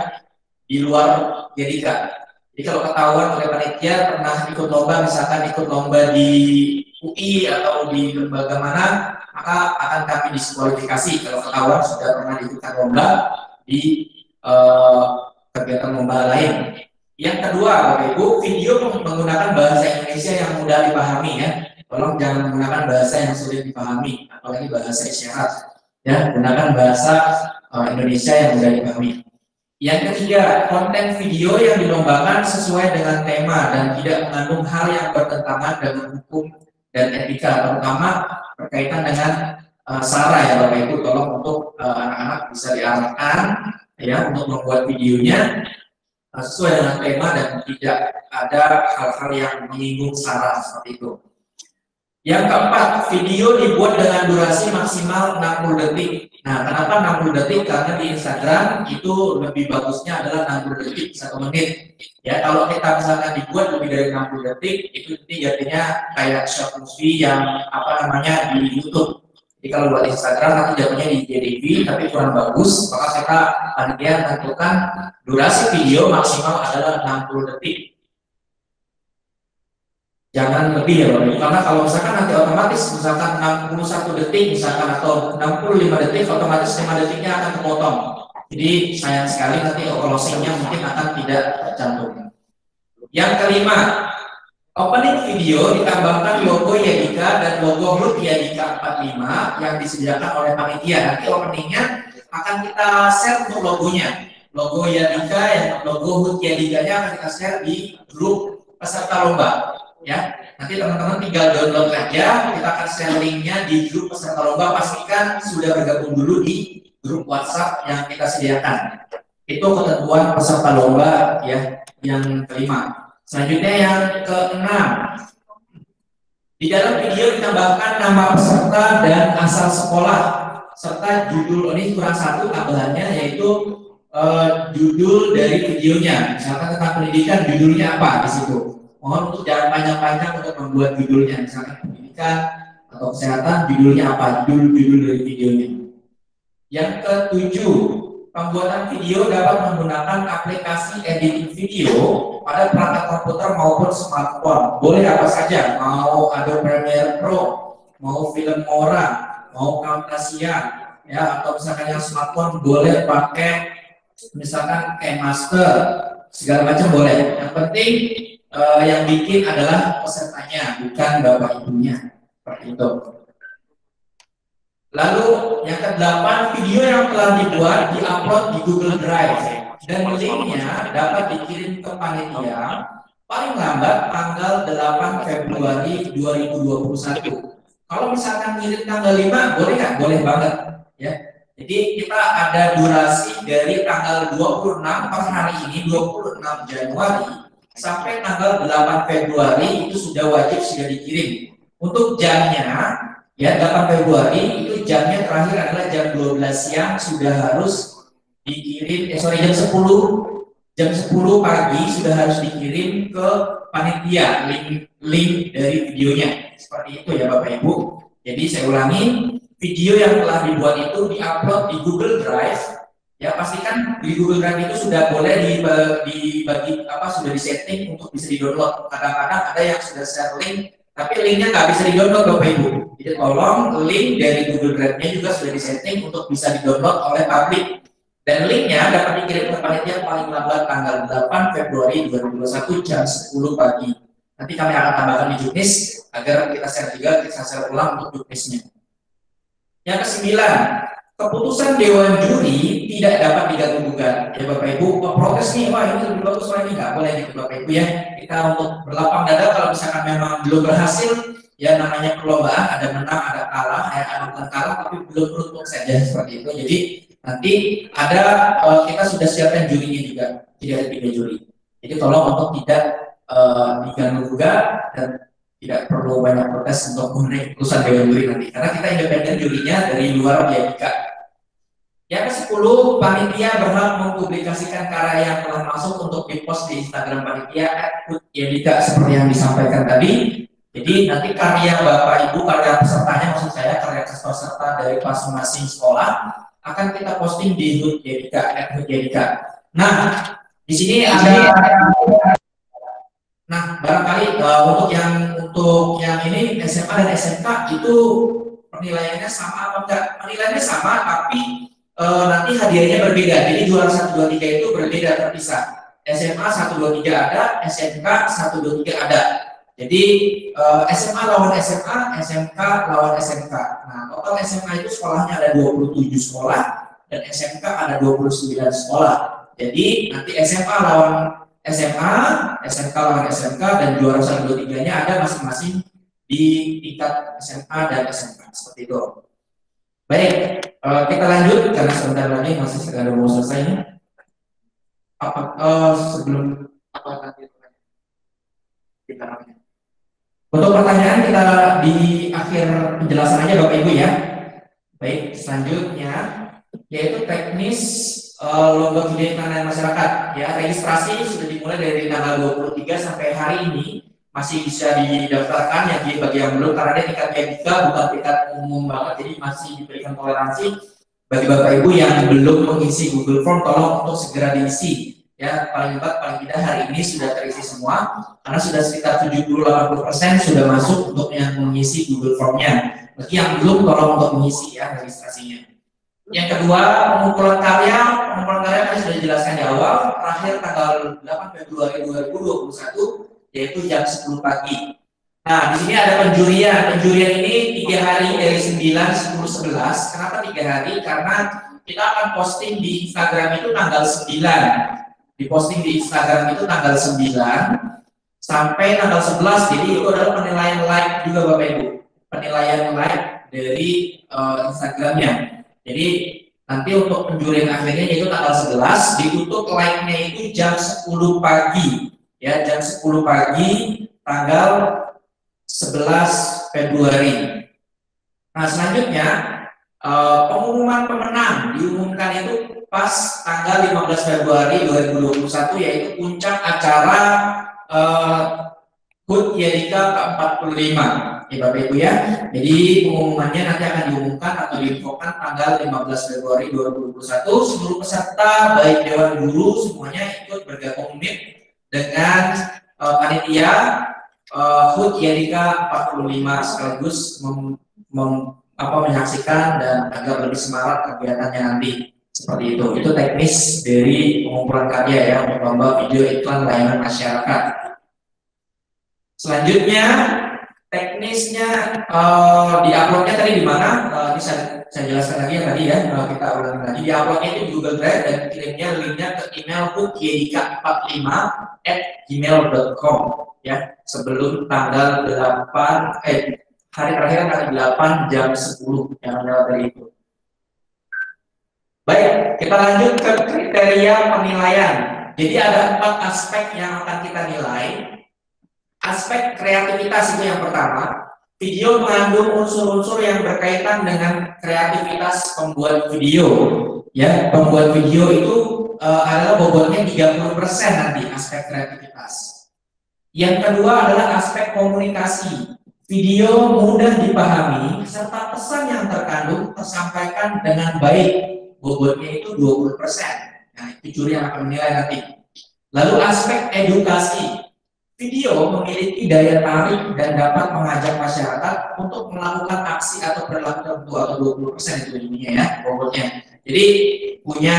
di luar YDK. Jadi kalau ketahuan oleh panitia pernah ikut lomba, misalkan ikut lomba di UI atau di lembaga mana, maka akan kami diskualifikasi kalau ketahuan sudah pernah ikutkan lomba di kegiatan lomba lain. Yang kedua, Bapak Ibu, video menggunakan bahasa Indonesia yang mudah dipahami ya. Tolong jangan menggunakan bahasa yang sulit dipahami, apalagi bahasa isyarat. Ya, gunakan bahasa Indonesia yang mudah dipahami. Yang ketiga, konten video yang dilombakan sesuai dengan tema dan tidak mengandung hal yang bertentangan dengan hukum dan etika, terutama berkaitan dengan SARA ya Bapak Ibu. Tolong untuk anak-anak bisa diarahkan ya untuk membuat videonya sesuai dengan tema dan tidak ada hal-hal yang menyinggung sara seperti itu. Yang keempat, video dibuat dengan durasi maksimal 60 detik. Nah, kenapa 60 detik? Karena di Instagram itu lebih bagusnya adalah 60 detik, 1 menit. Ya, kalau kita misalkan dibuat lebih dari 60 detik, itu nanti jadinya kayak short movie yang di YouTube. Jadi kalau buat Instagram nanti jatuhnya di JDV, tapi kurang bagus, maka kita panitia tentukan durasi video maksimal adalah 60 detik. Jangan lebih ya Bapak Ibu, karena kalau misalkan nanti otomatis misalkan 61 detik misalkan atau 65 detik, otomatis 5 detiknya akan terpotong. Jadi sayang sekali nanti closingnya mungkin akan tidak tercantum. Yang kelima, opening video ditambahkan logo Yadika dan logo HUT Yadika 45 yang disediakan oleh panitia. Nanti openingnya akan kita share untuk logonya. Logo Yadika yang logo HUT Yadikanya akan kita share di grup peserta lomba. Ya, nanti teman-teman tinggal download aja, kita akan share linknya di grup peserta lomba. Pastikan sudah bergabung dulu di grup WhatsApp yang kita sediakan. Itu ketentuan peserta lomba ya, yang kelima. Selanjutnya yang keenam, di dalam video ditambahkan nama peserta dan asal sekolah serta judul. Ini kurang satu tambahannya, yaitu judul dari videonya. Misalkan tentang pendidikan, judulnya apa di situ. Mohon untuk jangan panjang-panjang untuk membuat judulnya, misalkan pendidikan atau kesehatan, judulnya apa, judul dari videonya. Yang ketujuh, pembuatan video dapat menggunakan aplikasi editing video pada perangkat komputer maupun smartphone. Boleh apa saja, mau Adobe Premiere Pro, mau Filmora, mau Camtasia, ya, atau misalkan yang smartphone boleh pakai misalkan KineMaster, segala macam boleh. Yang penting yang bikin adalah pesertanya, bukan bapak ibunya, seperti itu. Lalu yang ke-8, video yang telah dibuat diupload di Google Drive dan linknya dapat dikirim ke panitia paling lambat tanggal 8 Februari 2021. Kalau misalkan ngirim tanggal 5, boleh nggak? Boleh banget, ya. Jadi kita ada durasi dari tanggal 26 per hari ini, 26 Januari sampai tanggal 8 Februari itu sudah wajib sudah dikirim. Untuk jamnya, ya 8 Februari itu jamnya terakhir adalah jam 12 siang sudah harus dikirim, jam 10 pagi sudah harus dikirim ke panitia link dari videonya. Seperti itu ya Bapak Ibu. Jadi saya ulangi, video yang telah dibuat itu diupload di Google Drive. Ya pastikan di Google Drive itu sudah boleh dibagi sudah disetting untuk bisa di-download. Kadang-kadang ada yang sudah share link, tapi linknya nggak bisa di-download Bapak Ibu. Jadi tolong link dari Google Drive-nya juga sudah disetting untuk bisa di-download oleh publik. Dan linknya dapat dikirim ke panitia paling lambat tanggal 8 Februari 2021 jam 10 pagi. Nanti kami akan tambahkan di juknis agar kita share juga, kita share ulang untuk juknisnya. Yang ke-9, keputusan Dewan Juri tidak dapat diganggu-gugat. Ya Bapak Ibu, protes nih, wah ini lebih bagus, wah ini nggak boleh gitu Bapak Ibu ya. Kita untuk berlapang dada kalau misalkan memang belum berhasil, ya namanya perlombaan, ada menang, ada kalah, ada bukan kalah, tapi belum beruntung saja seperti itu. Jadi nanti ada kita sudah siapkan jurinya juga, jadi ada 3 juri. Jadi tolong untuk tidak diganggu-gugat dan tidak perlu banyak protes untuk mengenai keputusan Dewan Juri nanti, karena kita independen jurinya dari luar Yadika. Yang ke-10, panitia berhak mempublikasikan karya yang telah masuk untuk dipost di Instagram panitia @Yadika seperti yang disampaikan tadi. Jadi nanti karya Bapak Ibu, karya pesertanya maksud saya, karya peserta dari masing-masing sekolah akan kita posting di @Yadika. Nah, di sini ada barangkali untuk yang ini SMA dan SMK itu penilaiannya sama apa enggak? Penilaiannya sama, tapi nanti hadiahnya berbeda. Jadi juara 1, 2, 3 itu berbeda, terpisah. SMA 1, 2, 3 ada, SMK 1, 2, 3 ada. Jadi SMA lawan SMA, SMK lawan SMK. Nah, total SMA itu sekolahnya ada 27 sekolah dan SMK ada 29 sekolah. Jadi nanti SMA lawan SMA, SMK lawan SMK, dan juara 1, 2, 3-nya ada masing-masing di tingkat SMA dan SMK, seperti itu. Baik, kita lanjut karena sebentar lagi masih sekitar mau selesai. Sebelum apa nanti kita namanya. Untuk pertanyaan kita di akhir penjelasan aja Bapak Ibu ya. Baik, selanjutnya yaitu teknis lomba video iklan layanan masyarakat. Ya, registrasi sudah dimulai dari tanggal 23 sampai hari ini, masih bisa didaftarkan ya bagi yang belum, karena dia tingkatnya juga bukan tingkat umum banget, jadi masih diberikan toleransi bagi Bapak Ibu yang belum mengisi Google Form, tolong untuk segera diisi. Ya, paling cepat paling tidak hari ini sudah terisi semua, karena sudah sekitar 70-80% sudah masuk untuk yang mengisi Google Form-nya. Bagi yang belum, tolong untuk mengisi ya registrasinya. Yang kedua, pengumpulan karya tadi sudah dijelaskan di awal, terakhir tanggal 8 Februari 2021, yaitu jam 10 pagi. Nah, di sini ada penjurian. Penjurian ini 3 hari dari 9, 10, 11. Kenapa 3 hari? Karena kita akan posting di Instagram itu tanggal 9. Diposting di Instagram itu tanggal 9 sampai tanggal 11. Jadi itu adalah penilaian like juga Bapak Ibu. Penilaian like dari Instagramnya. Jadi nanti untuk penjurian akhirnya yaitu tanggal 11, ditutup like-nya itu jam 10 pagi. Ya, jam 10 pagi tanggal 11 Februari. Nah, selanjutnya pengumuman pemenang diumumkan itu pas tanggal 15 Februari 2021, yaitu puncak acara HUT YDK ke-45 ya Bapak Ibu ya. Jadi pengumumannya nanti akan diumumkan atau diinfokan tanggal 15 Februari 2021. Seluruh peserta baik Dewan Guru semuanya ikut bergabung dengan panitia HUT YDK 45 sekaligus menyaksikan dan agar lebih semangat kegiatannya nanti. Seperti itu. Itu teknis dari pengumpulan karya ya untuk lomba video iklan layanan masyarakat. Selanjutnya teknisnya di-uploadnya tadi di mana? Ini saya jelaskan lagi ya tadi ya. Kita ulangi lagi. Di-uploadnya itu di Google Drive dan kirimnya linknya ke email hutydk45@gmail.com ya, sebelum tanggal 8 hari terakhir tanggal 8 jam 10 yang lewat dari itu. Baik, kita lanjut ke kriteria penilaian. Jadi ada 4 aspek yang akan kita nilai. Aspek kreativitas itu yang pertama. Video mengandung unsur-unsur yang berkaitan dengan kreativitas pembuat video. Ya, pembuat video itu adalah bobotnya 30% nanti aspek kreativitas. Yang kedua adalah aspek komunikasi. Video mudah dipahami serta pesan yang terkandung tersampaikan dengan baik. Bobotnya itu 20%. Nah, itu juri yang akan menilai nanti. Lalu aspek edukasi. Video memiliki daya tarik dan dapat mengajak masyarakat untuk melakukan aksi atau perilaku tertentu, atau 20% itu ininya ya, bobotnya. Jadi punya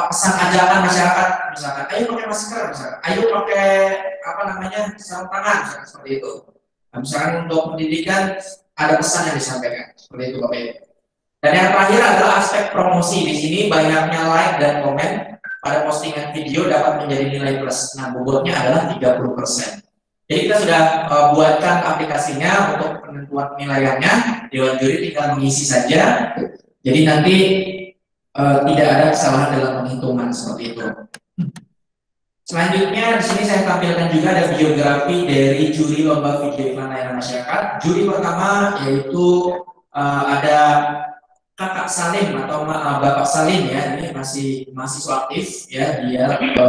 pesan ajakan masyarakat, misalkan ayo pakai masker, misalkan ayo pakai sarung tangan, misalkan seperti itu. Nah, misalkan untuk pendidikan ada pesan yang disampaikan, seperti itu Bapak Ibu. Dan yang terakhir adalah aspek promosi. Di sini banyaknya like dan komen pada postingan video dapat menjadi nilai plus. Nah, bobotnya adalah 30%. Jadi kita sudah buatkan aplikasinya untuk penentuan penilaiannya. Dewan juri tinggal mengisi saja. Jadi nanti tidak ada kesalahan dalam penghitungan seperti itu. Selanjutnya di sini saya tampilkan juga ada biografi dari juri lomba video iklan layanan masyarakat. Juri pertama yaitu ada Kakak Salim atau Bapak Salim ya, ini masih mahasiswa aktif ya,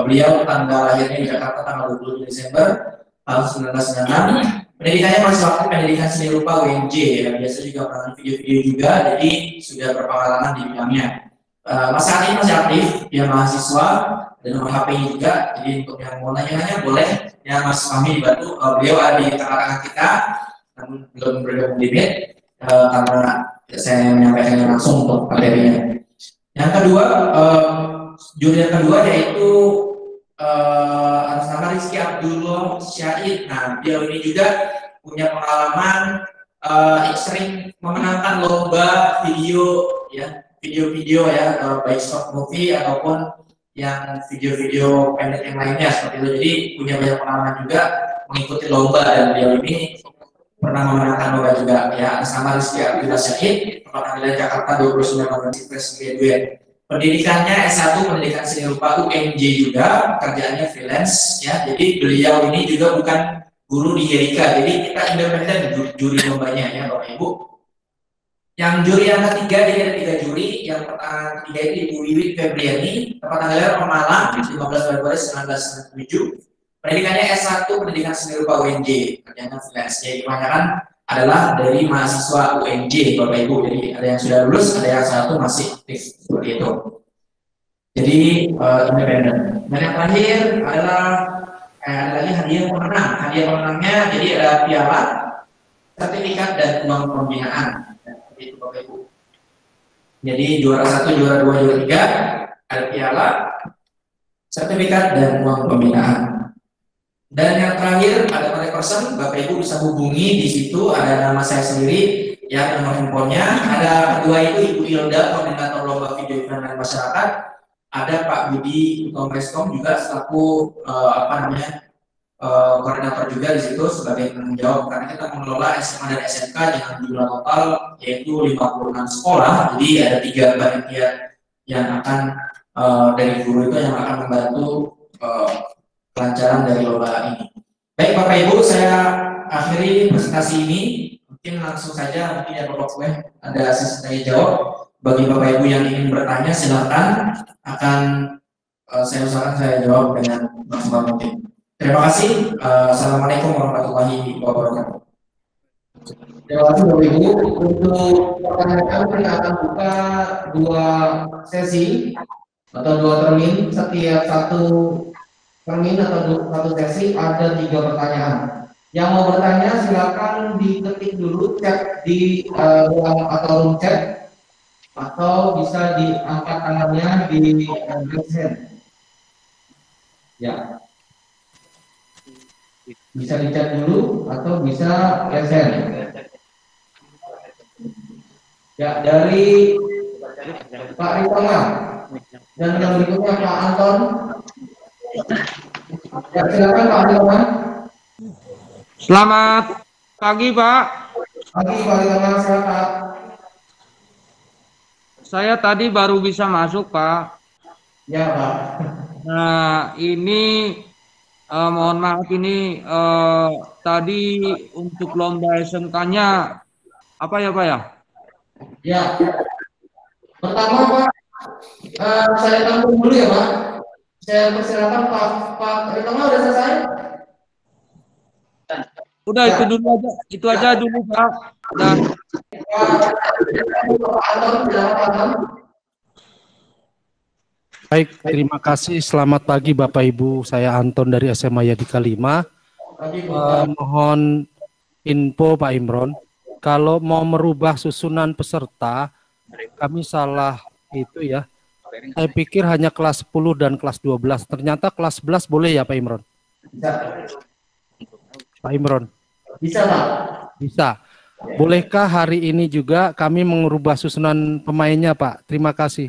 beliau tanggal lahirnya di Jakarta tanggal 20 Desember tahun 1996. Pendidikannya masih aktif pendidikan seni rupa UNJ ya, biasa juga pernah video-video juga, jadi sudah berpengalaman di bidangnya. Mas saat ini masih aktif, dia mahasiswa dan nomor HP-nya juga, jadi untuk yang mau nanya-nanya boleh ya Mas Fahmi dibantu. Beliau ada di tengah-tengah kita, namun belum bergabung di meet karena saya menyampaikannya langsung untuk materinya. Yang kedua, juri yang kedua yaitu atas nama Rizky Abdullah Syahid. Nah, beliau ini juga punya pengalaman sering memenangkan lomba video ya, video-video ya, baik short movie ataupun yang video-video pendek yang lainnya seperti itu. Jadi punya banyak pengalaman juga mengikuti lomba, dan beliau ini pernah memenangkan lomba juga ya, sama Rizky Abdullah Syahid, pernah wilayah Jakarta 29 November Graduate. Pendidikannya S1 pendidikan seni rupa UNJ juga, kerjaannya freelance ya. Jadi beliau ini juga bukan guru di YDK, jadi kita independen juri lombanya ya Bapak Ibu. Yang juri yang ketiga, jadi ada 3 juri. Yang ketiga itu Ibu Wiwit Febriani, tempat tanggalnya Pemalang, 15 Februari 1997. Pendidikannya S1 pendidikan seni rupa UNJ, kerjanya freelance. Jadi kebanyakan adalah dari mahasiswa UNJ Bapak Ibu. Jadi ada yang sudah lulus, ada yang satu masih aktif seperti itu. Jadi independen. Dan yang terakhir adalah ada lagi hadiah pemenang. Hadiah pemenangnya jadi ada piala, sertifikat dan uang pembinaan. Itu Bapak Ibu. Jadi juara 1, juara 2, juara 3 ada piala, sertifikat dan uang pembinaan. Dan yang terakhir ada contact person, Bapak Ibu bisa hubungi di situ, ada nama saya sendiri, ya nomor handphonenya. Ada kedua itu Ibu Hilda, koordinator lomba video iklan dan masyarakat. Ada Pak Budi Komreskom juga selaku koordinator juga di situ sebagai penanggung jawab, karena kita mengelola SMA dan SMK dengan jumlah total yaitu 56 sekolah. Jadi ada 3 panitia yang akan dari guru itu yang akan membantu kelancaran dari lomba ini. Baik Bapak Ibu, saya akhiri presentasi ini. Mungkin langsung saja, mungkin ya Bapak Ibu ada sesi tanya jawab. Bagi Bapak Ibu yang ingin bertanya silakan, akan saya usahakan saya jawab dengan maksimal mungkin. Terima kasih. Assalamualaikum warahmatullahi wabarakatuh. Terima kasih Bapak Ibu. Untuk pertanyaan kita akan buka 2 sesi atau 2 termin. Setiap 1 termin atau 1 sesi ada 3 pertanyaan. Yang mau bertanya silakan diketik dulu chat di ruang atau room chat, atau bisa diangkat tangannya di raise hand. Ya. Bisa dicat dulu atau bisa raise hand. Ya, dari Pak Ritama dan yang berikutnya Pak Anton. Ya, silakan Pak Ritama. Selamat pagi Pak. Pagi Pak Ritama, silakan. Saya tadi baru bisa masuk Pak. Ya Pak. Nah ini mohon maaf ini tadi untuk lomba SMK-nya apa ya Pak ya? Ya. Pertama Pak, saya tampung dulu ya Pak. Saya persilakan Pak Ritama udah selesai? Udah ya. Itu aja dulu Pak. Dan baik, terima kasih. Selamat pagi Bapak Ibu. Saya Anton dari SMA Yadika 5. Mohon info Pak Imron. Kalau mau merubah susunan peserta, kami salah itu ya. Saya pikir hanya kelas 10 dan kelas 12. Ternyata kelas 11 boleh ya Pak Imron? Bisa. Pak Imron. Bisa Pak. Bisa. Bolehkah hari ini juga kami mengubah susunan pemainnya Pak? Terima kasih.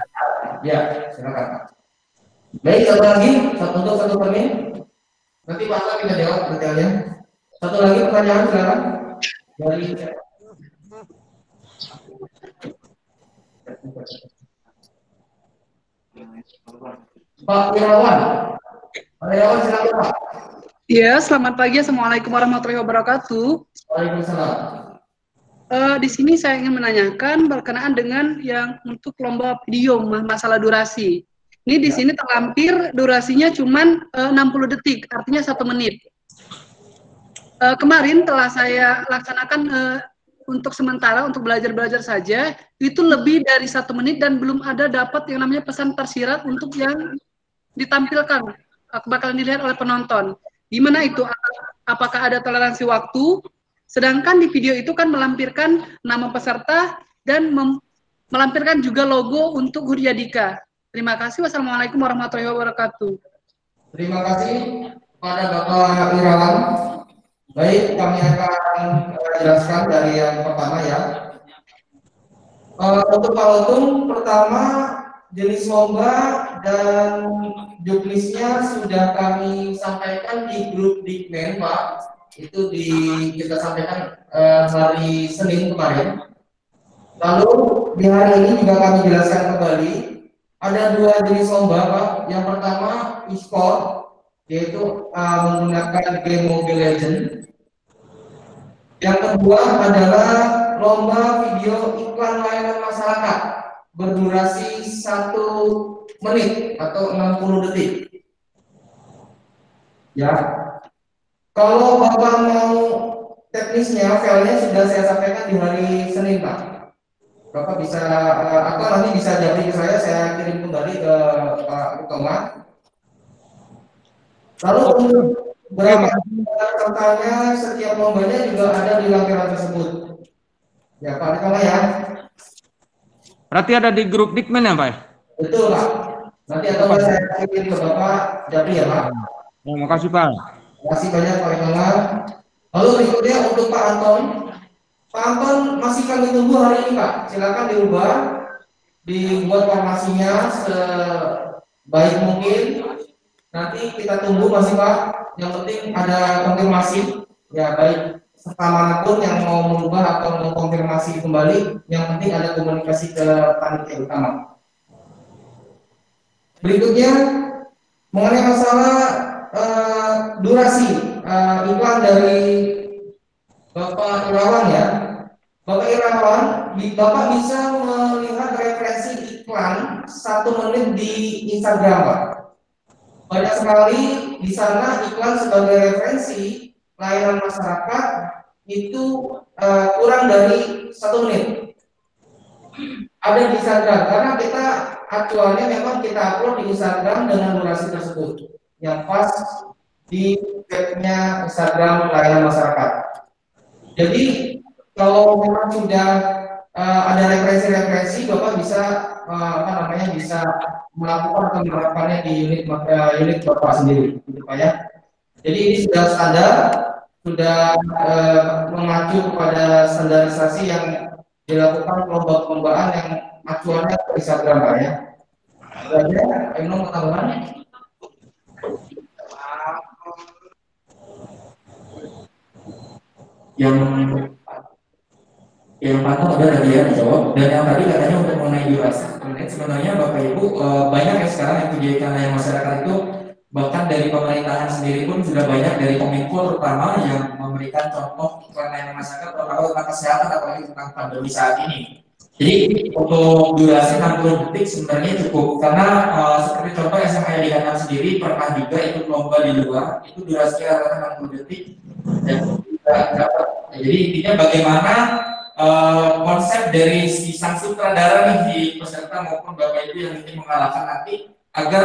Ya, silakan Pak. Baik, satu lagi, untuk 1 termin. Nanti Pak Anton bisa jawab detailnya. Satu lagi pertanyaan silakan. Dari Pak Irawan. Pak Irawan silakan Pak. Ya, selamat pagi. Assalamualaikum warahmatullahi wabarakatuh. Waalaikumsalam. Di sini saya ingin menanyakan berkenaan dengan yang untuk lomba video masalah durasi. Ini di sini terlampir durasinya cuma 60 detik, artinya 1 menit. Kemarin telah saya laksanakan untuk sementara untuk belajar saja, itu lebih dari 1 menit dan belum ada dapat yang namanya pesan tersirat untuk yang ditampilkan, bakalan dilihat oleh penonton. Di mana itu? Apakah ada toleransi waktu? Sedangkan di video itu kan melampirkan nama peserta dan melampirkan juga logo untuk Hur Yadika. Terima kasih. Wassalamualaikum warahmatullahi wabarakatuh. Terima kasih pada Bapak Irawan. Baik, kami akan jelaskan dari yang pertama ya. Untuk Pak Otung, pertama jenis lomba dan juknisnya sudah kami sampaikan di grup Dikmen Pak. Itu kita sampaikan hari Senin kemarin. Lalu di hari ini juga kami jelaskan kembali ada dua jenis lomba, Pak. Yang pertama e-sport, yaitu menggunakan game Mobile Legends. Yang kedua adalah lomba video iklan layanan masyarakat berdurasi 1 menit atau 60 detik. Ya, kalau Bapak mau teknisnya, filenya sudah saya sampaikan di hari Senin, Pak. Bapak bisa atau nanti bisa japri ke saya kirim kembali ke Pak Ketua. Lalu untuk berapa pesertanya setiap lombanya juga ada di lampiran tersebut. Ya, Pak Ketua ya. Berarti ada di grup Dikmen ya, Pak? Betul, Pak. Nanti atau saya kirim ke Bapak japri ya, Pak. Terima kasih, Pak. Terima kasih banyak, Pak Ketua. Lalu berikutnya untuk Pak Anton. Pak Anton masih kami tunggu hari ini, Pak. Silakan dirubah, dibuat formasinya sebaik mungkin. Nanti kita tunggu masih, Pak. Yang penting ada konfirmasi, ya baik serta manapun yang mau merubah atau mau konfirmasi kembali. Yang penting ada komunikasi ke panitia utama. Berikutnya mengenai masalah durasi iklan dari Bapak Irawan ya. Bapak Irawan, Bapak bisa melihat referensi iklan 1 menit di Instagram, Pak. Banyak sekali di sana iklan sebagai referensi layanan masyarakat itu kurang dari 1 menit. Ada di Instagram, karena kita acuannya memang kita upload di Instagram dengan durasi tersebut yang pas di webnya Instagram layanan masyarakat. Jadi kalau memang sudah ada referensi-referensi, Bapak bisa bisa melakukan atau menerapkannya di unit Bapak sendiri, gitu Pak ya. Jadi ini sudah standar, sudah mengacu kepada standarisasi yang dilakukan perlombaan yang acuannya ke Instagram, Pak ya. Selanjutnya, Pak tambahan. Yang Pak udah dia menjawab, dan yang tadi katanya untuk mengenai durasi internet, sebenarnya Bapak Ibu banyak ya sekarang yang kegiatan layanan masyarakat itu, bahkan dari pemerintahan sendiri pun sudah banyak dari Kominfo terutama yang memberikan contoh iklan layanan masyarakat terutama tentang kesehatan apalagi tentang pandemi saat ini. Jadi untuk durasi 60 detik sebenarnya cukup, karena seperti contoh SMA di Kanan sendiri pernah juga ikut lomba di luar, itu durasinya rata-rata 60 detik dan tidak dapat. Jadi intinya bagaimana konsep dari si sang sutradara nih di peserta maupun Bapak Ibu yang ingin mengalahkan nanti, agar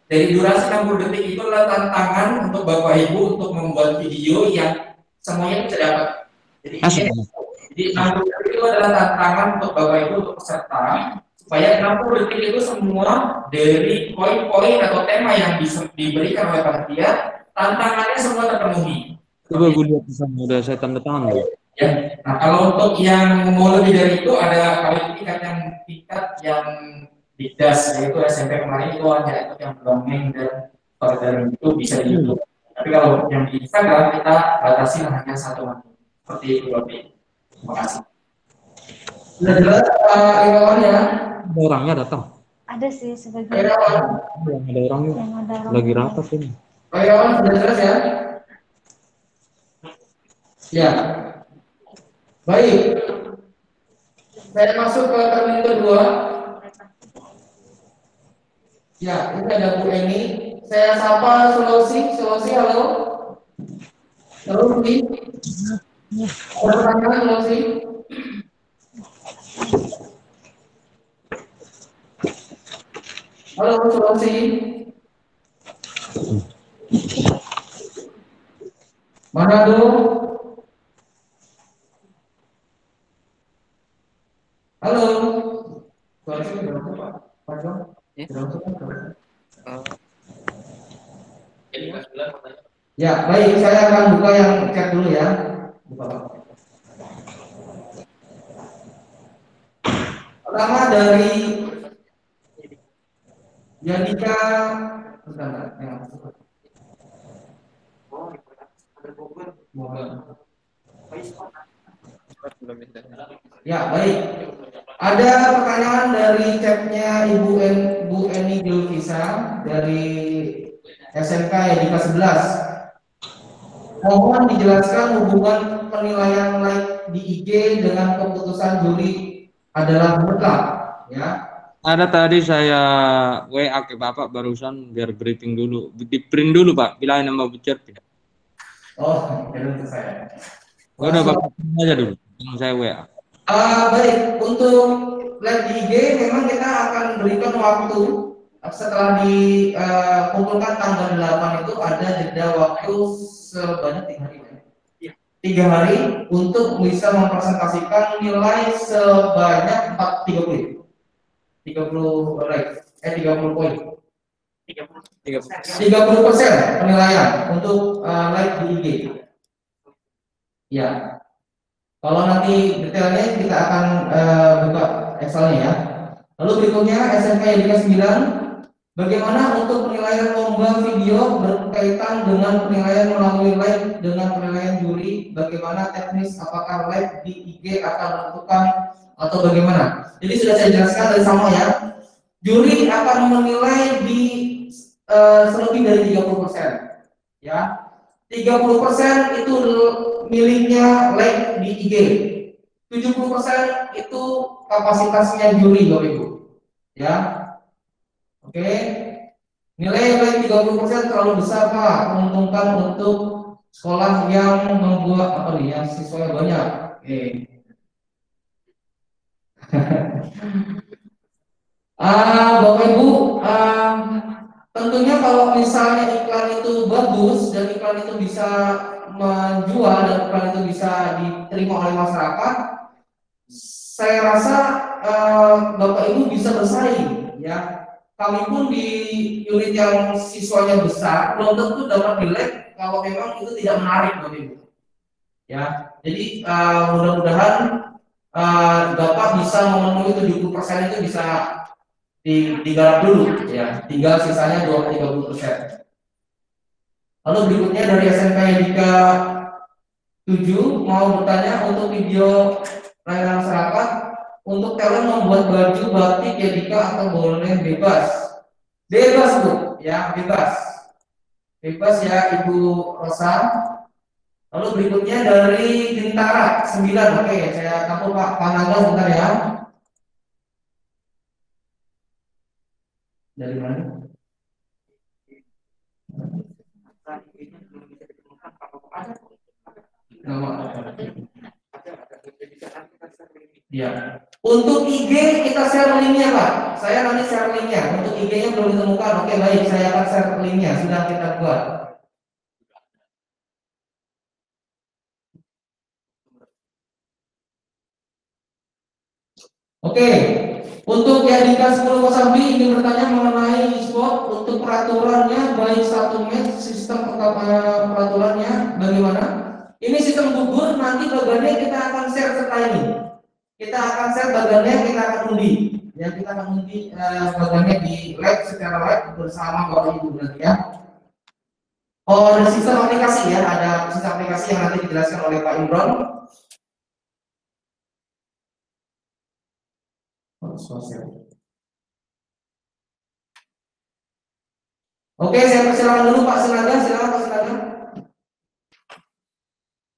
dari durasi 60 detik itu adalah tantangan untuk Bapak Ibu untuk membuat video yang semuanya bisa dapat. Jadi 60 detik itu adalah tantangan untuk Bapak Ibu untuk peserta, supaya 60 detik itu semua dari poin-poin atau tema yang diberikan oleh panitia, tantangannya semua terpenuhi. Coba gue lihat di sana, udah saya tanda tangan ya. Ya, nah kalau untuk yang mau lebih dari itu ada kali tingkat yang Dikdas, yaitu SMP kemarin itu hanya ikut yang dongeng dan perjalanan itu bisa di YouTube. Tapi kalau yang di Instagram kita batasi hanya 1 menit. Seperti itu lebih. Terima kasih. Sudah jelas Irawan ya? Ada orangnya datang. Ada sih sebagian. Irawan. Ada orangnya. Lagi rapat ini. Irawan sudah jelas ya? Ya. Baik, saya masuk ke termin kedua. Ya, ini ada Bu Eni. Saya sapa Sulawesi, halo. Halo, Bu. Ada pertanyaan Sulawesi? Halo, Sulawesi. Manado. Halo. Sulawesi berapa, Pak? Pak Jong? Ya, baik. Saya akan buka yang chat dulu ya. Buka, Pak. Pertama dari Yadika. Ya, baik. Ada pertanyaan dari chatnya Bu Nurisa dari SMK Yadika 11. Mohon dijelaskan hubungan penilaian like di IG dengan keputusan juri adalah mutlak, ya. Ada tadi saya WA ke Bapak barusan biar briefing dulu. Di print dulu Pak, bilangin nama Bu Cerpi. Oh, itu saya. Udah Bapak aja dulu, saya WA. Baik, untuk live di IG memang kita akan berikan waktu setelah dikumpulkan tanggal 8 itu ada jeda waktu sebanyak 3 hari. 3 hari untuk bisa mempresentasikan nilai sebanyak 30 poin. 30% penilaian untuk live di IG. Ya. Kalau nanti detailnya kita akan buka Excelnya ya. Lalu berikutnya SMK Yadika 9. Bagaimana untuk penilaian lomba video berkaitan dengan penilaian melalui live dengan penilaian juri? Bagaimana teknis, apakah live di IG akan menentukan atau bagaimana? Jadi sudah saya jelaskan dari sama ya. Juri akan menilai di selebih dari 30%. Ya. 30% itu miliknya live di IG. 70% itu kapasitasnya juri Bapak Ibu. Ya. Oke. Nilai live 30% terlalu besar Pak, menguntungkan untuk sekolah yang membuat yang siswanya banyak. Oke. Bapak Ibu, tentunya kalau misalnya iklan itu bagus dan iklan itu bisa menjual dan iklan itu bisa diterima oleh masyarakat, saya rasa Bapak Ibu bisa bersaing ya. Kami pun di unit yang siswanya besar belum tentu dapat nilai kalau memang itu tidak menarik Bapak Ibu. Ya, jadi mudah-mudahan Bapak bisa memenuhi 70% itu bisa digarap dulu ya, tinggal sisanya 20-30%. Lalu berikutnya dari SMK Yadika 7 mau bertanya untuk video layanan masyarakat, untuk talent membuat baju batik Yadika atau boleh bebas Bu ya, bebas ya Ibu Rosa. Lalu berikutnya dari Bintara 9. Oke, saya tahu Pak Panaga sebentar ya. Dari mana? Ya. Untuk IG kita share linknya Pak. Saya nanti share linknya. Untuk IG-nya belum ditemukan. Oke baik, saya akan share linknya. Sudah kita buat. Oke. Untuk Yadika 10 Kosambi ingin bertanya mengenai e-sport untuk peraturannya, baik 1 match sistem peraturannya bagaimana? Ini sistem gugur, nanti bagiannya kita akan share setelah ini. Kita akan share bagiannya, kita akan undi. Ya, kita akan undi bagiannya di live secara live bersama Bapak Ibu nanti ya. Oh, ada sistem aplikasi ya, ada sistem aplikasi yang nanti dijelaskan oleh Pak Imron. Oke, saya persilakan dulu Pak Sinaga, silakan Pak Sinaga.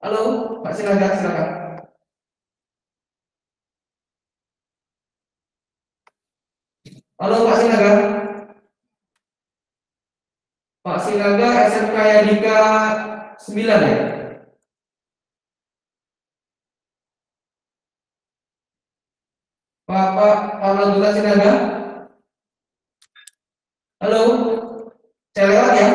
Halo, Pak Sinaga, silakan. Halo Pak Sinaga. Pak Sinaga SMK Yadika 9 ya? Pak Nagula Sinaga. Halo, saya lewat ya.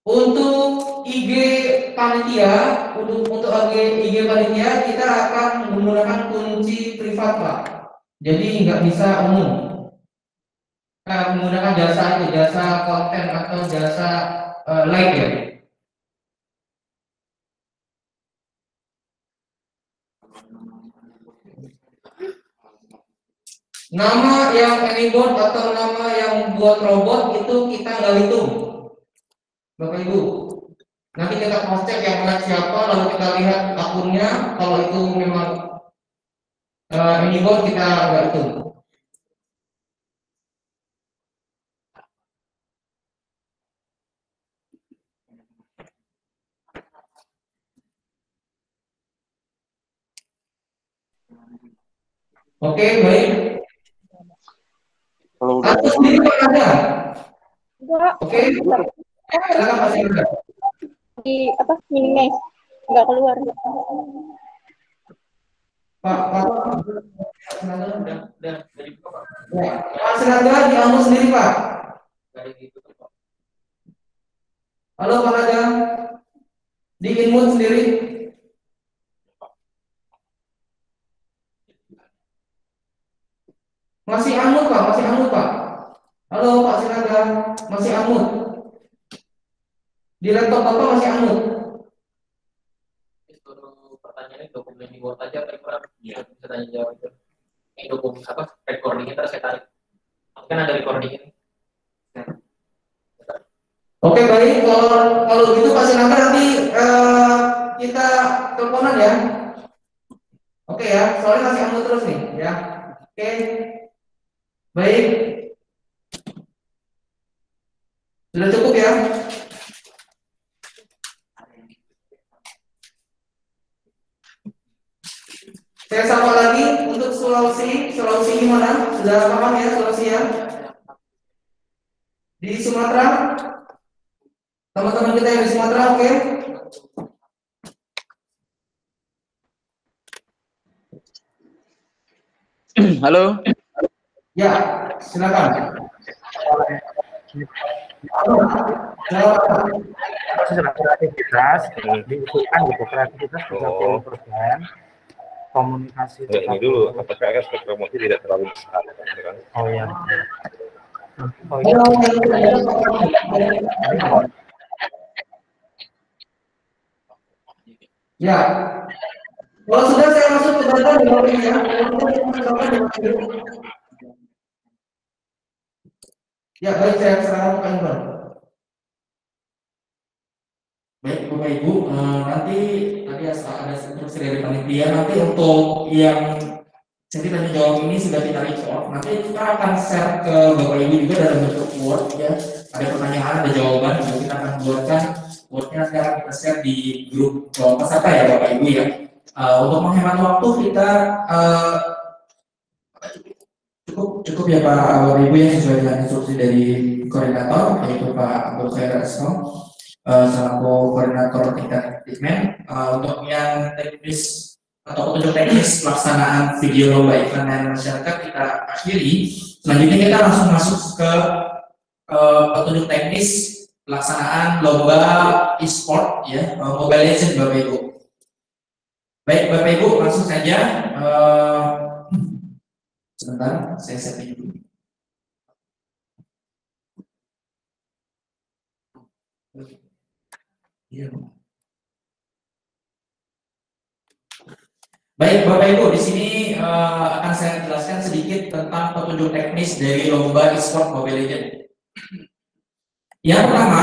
Untuk IG panitia, untuk IG panitia kita akan menggunakan kunci privat Pak. Jadi nggak bisa umum. Menggunakan jasa itu, jasa konten atau jasa live ya. Nama yang Anybot atau nama yang buat robot itu kita nggak hitung, Bapak Ibu. Nanti kita cross check yang mana siapa, lalu kita lihat akunnya. Kalau itu memang ini bot, kita nggak itu. Oke, baik. Aku sendiri Pak ada. Oke. Silakan Pak Sindra. Di apa minimnya nggak keluar. Pak Sinaga di kamu sendiri Pak. Halo Pak Raja. Di Inmut sendiri. Masih amut Pak, masih amut Pak. Halo Pak Sinaga, masih amut. Di laptop Bapak masih amut. Pertanyaannya dokumen di Word aja, bisa tanya jawab itu. Ini dokumen apa? Recordingnya terus saya tarik. Kan ada recordingnya. Oke baik, kalau gitu Pak Sinaga nanti kita teleponan ya. Oke ya, soalnya masih amut terus nih ya. Oke. Baik. Sudah cukup ya? Saya sapa lagi untuk Sulawesi. Sulawesi gimana? Sudah paham ya Sulawesi ya? Di Sumatera? Teman-teman kita yang di Sumatera, oke? Halo. Ya, silakan. Kreativitas diusulkan gitu, kreativitas 30%, komunikasi ini dulu, apakah aspek promosi tidak terlalu besar kan? Oh ya. Oh ya. Ya. Kalau sudah saya masuk ke data di bawah ini ya. Ya baik, saya serahkan Pak Imran. Baik Bapak Ibu, nanti ada instruksi dari panitia. Nanti untuk yang sesi tanya jawab ini sudah kita record. Nanti kita akan share ke Bapak Ibu juga dalam bentuk Word ya. Ada pertanyaan, ada jawaban. Jadi kita akan buatkan Word-nya, sekarang kita share di grup peserta ya Bapak Ibu ya. Untuk menghemat waktu kita cukup ya Pak Bapak Ibu ya, sesuai dengan instruksi dari koordinator yaitu Pak Abdul Khair Askom selaku koordinator tingkat Dikmen. Untuk yang teknis atau petunjuk teknis pelaksanaan video lomba iklan dan masyarakat kita akhiri. Selanjutnya kita langsung masuk ke petunjuk teknis pelaksanaan lomba e-sport ya, Mobile Legends Bapak Ibu. Baik Bapak Ibu, langsung saja. Sebentar, saya setting dulu. Baik Bapak Ibu, di sini akan saya jelaskan sedikit tentang petunjuk teknis dari lomba e-sport Mobile Legends. Yang pertama,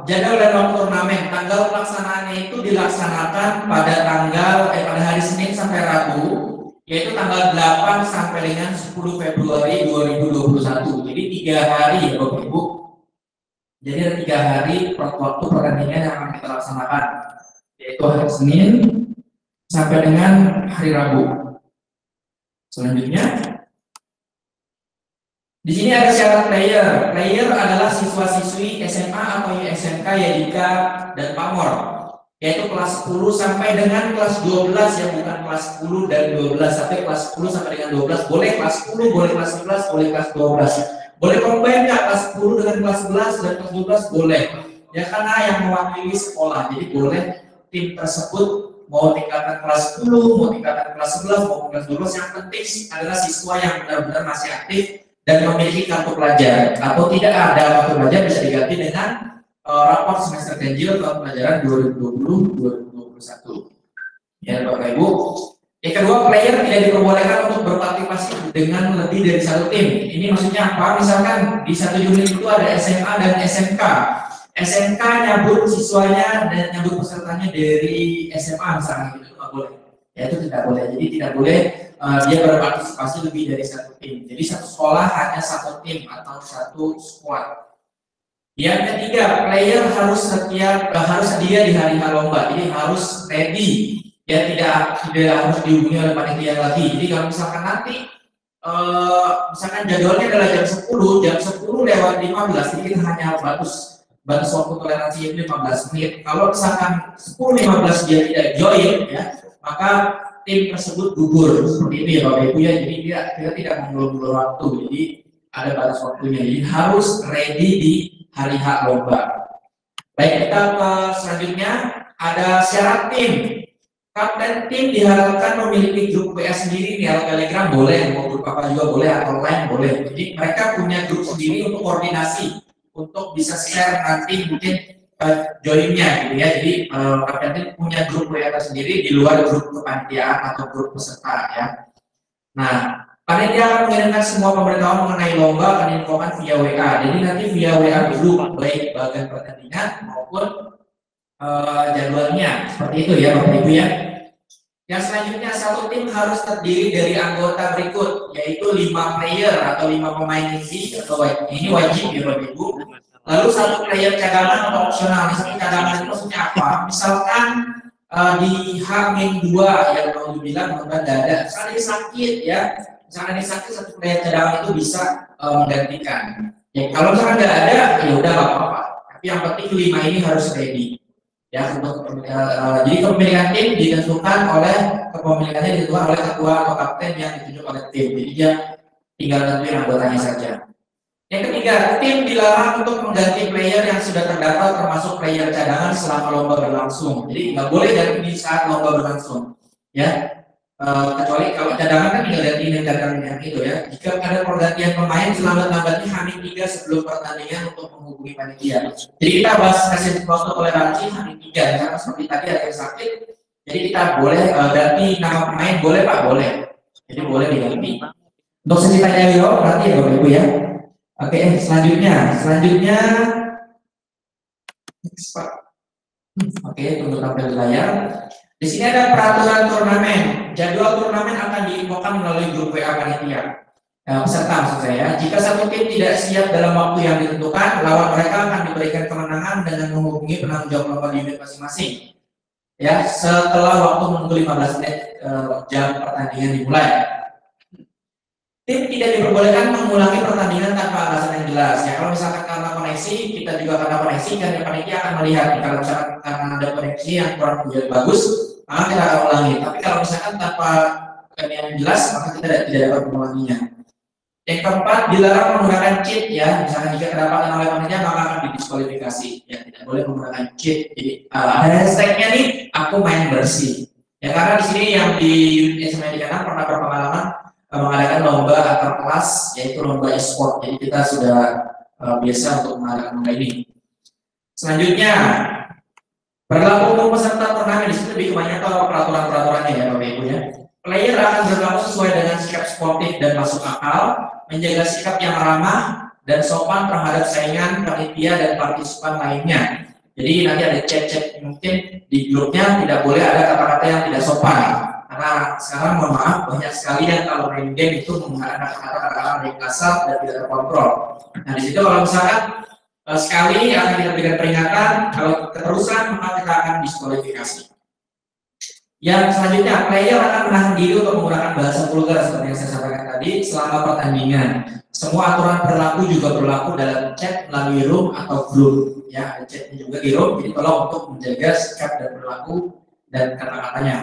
jadwal dan waktu turnamen. Tanggal pelaksanaannya itu dilaksanakan pada pada hari Senin sampai Rabu, yaitu tanggal 8 sampai dengan 10 Februari 2021. Jadi 3 hari ya Bapak Ibu. Jadi ada 3 hari waktu pertandingan yang akan kita laksanakan, yaitu hari Senin sampai dengan hari Rabu. Selanjutnya, di sini ada syarat player. Player adalah siswa-siswi SMA atau SMK Yadika dan Pamor, yaitu kelas 10 sampai dengan kelas 12 ya, bukan kelas 10 dan 12, tapi kelas 10 sampai dengan 12. Boleh kelas 10, boleh kelas 11, boleh kelas 12. Boleh combine nggak kelas 10 dengan kelas 11 dan kelas 12 boleh. Ya karena yang mewakili sekolah, jadi boleh tim tersebut mau tingkatan kelas 10, mau tingkatan kelas 11, mau kelas 12, yang penting adalah siswa yang benar-benar masih aktif dan memiliki kartu pelajar. Atau tidak ada kartu pelajar bisa diganti dengan rapor semester ganjil tahun pelajaran 2020-2021. Ya Bapak Ibu. Yang kedua, player tidak diperbolehkan untuk berpartisipasi dengan lebih dari 1 tim. Ini maksudnya apa? Misalkan di 1 unit itu ada SMA dan SMK. SMK nyambut siswanya dan nyambut pesertanya dari SMA misalnya itu nggak boleh. Ya itu tidak boleh. Jadi tidak boleh dia berpartisipasi lebih dari satu tim. Jadi satu sekolah hanya satu tim atau satu squad. Yang ketiga, player harus sedia di hari lomba. Jadi harus ready. Ya tidak harus dihubungi oleh panitia lagi. Jadi kalau misalkan nanti misalkan jadwalnya adalah jam 10 lewat 15, jadi kita hanya batas waktu toleransi itu 15 menit. Kalau misalkan 10.15 dia tidak join, ya, maka tim tersebut gugur seperti ini ya Bapak Ibu ya. Jadi dia tidak mengulur-ulur waktu. Jadi ada batas waktunya. Jadi harus ready di hari H lomba. Baik, kita ke selanjutnya ada syarat tim. Kapten tim diharapkan memiliki grup WA sendiri, di Telegram boleh, mau grup apa juga boleh, atau lain boleh. Jadi mereka punya grup sendiri untuk koordinasi, untuk bisa share nanti mungkin joinnya gitu ya. Jadi kapten tim punya grup WA sendiri di luar grup kepanitiaan atau grup peserta ya. Nah, panitia akan mengirimkan semua pemberitahuan mengenai lomba akan diinfokan via WA. Jadi nanti via WA grup baik bagian pertandingan maupun jadwalnya seperti itu ya Bapak Ibu ya. Yang selanjutnya satu tim harus terdiri dari anggota berikut, yaitu 5 player atau 5 pemain inti atau ini wajib ya Bapak Ibu. Lalu satu player cadangan atau opsional. Misalnya cadangan itu maksudnya apa? Misalkan di H-2 yang mau dibilang korban dada, misalnya dia sakit ya, misalnya dia sakit satu player cadangan itu bisa menggantikan. Ya kalau misalkan nggak ada ya udah nggak apa-apa. Tapi yang penting 5 ini harus ready. Ya, untuk jadi kepemilikan tim kepemilikannya ditentukan oleh ketua atau kapten yang ditunjuk oleh tim. Jadi dia tinggal tentuin anggotanya saja. Yang ketiga, tim dilarang untuk mengganti player yang sudah terdaftar termasuk player cadangan selama lomba berlangsung. Jadi nggak boleh ganti di saat lomba berlangsung. Ya, kecuali kalau cadangan kan tinggal gantiin cadangan yang itu ya. Jika ada pergantian pemain selamat-lambatnya H-3 sebelum pertandingan untuk menghubungi panitia. Jadi kita bahas kasih waktu toleransi H-3 karena seperti tadi ada yang sakit. Jadi kita boleh ganti nama pemain, boleh Pak, boleh. Jadi boleh diganti. Untuk sesi tanya jawab berarti ya Bapak Ibu ya. Oke, selanjutnya oke, untuk tampil di layar. Di sini ada peraturan turnamen. Jadwal turnamen akan diinfokan melalui grup WA panitia. Peserta maksud saya. Jika satu tim tidak siap dalam waktu yang ditentukan, lawan mereka akan diberikan kemenangan dengan menghubungi penanggung jawab lomba di unit masing-masing. Ya, setelah waktu menunggu 15 menit jam pertandingan dimulai. Tim tidak diperbolehkan mengulangi pertandingan tanpa alasan yang jelas. Ya, kalau misalkan karena koneksi, kita juga karena koneksi, dan panitia akan melihat kalau misalkan karena ada koneksi yang kurang bagus, maka kita akan ulangi. Tapi kalau misalkan tanpa yang jelas, maka kita tidak dapat mengulanginya. Yang keempat, dilarang menggunakan cheat ya. Misalkan jika kedapatan oleh panitia, maka akan didiskualifikasi. Ya, tidak boleh menggunakan cheat. Jadi ada hashtagnya nih, aku main bersih. Ya, karena di sini yang di SMA di kanan pernah berpengalaman mengadakan lomba antar kelas, yaitu lomba e-sport. Jadi kita sudah biasa untuk mengadakan lomba ini. Selanjutnya, berlaku untuk peserta turnamen. Di sini lebih banyak peraturan-peraturannya ya Bapak Ibu ya. Player akan berlaku sesuai dengan sikap sportif dan masuk akal, menjaga sikap yang ramah dan sopan terhadap saingan, panitia dan partisipan lainnya. Jadi nanti ada chat-chat mungkin di grupnya tidak boleh ada kata-kata yang tidak sopan. Karena sekarang mohon maaf banyak sekali yang kalau main game itu menggunakan kata-kata yang kasar dan tidak terkontrol. Nah di situ kalau misalkan sekali akan kita berikan peringatan, kalau keterusan maka kita akan diskualifikasi. Yang selanjutnya, player akan menahan diri untuk menggunakan bahasa vulgar seperti yang saya sampaikan tadi selama pertandingan. Semua aturan berlaku juga berlaku dalam chat melalui room atau grup. Ya, ada chatnya juga di room. Jadi tolong untuk menjaga sikap dan berlaku dan kata-katanya.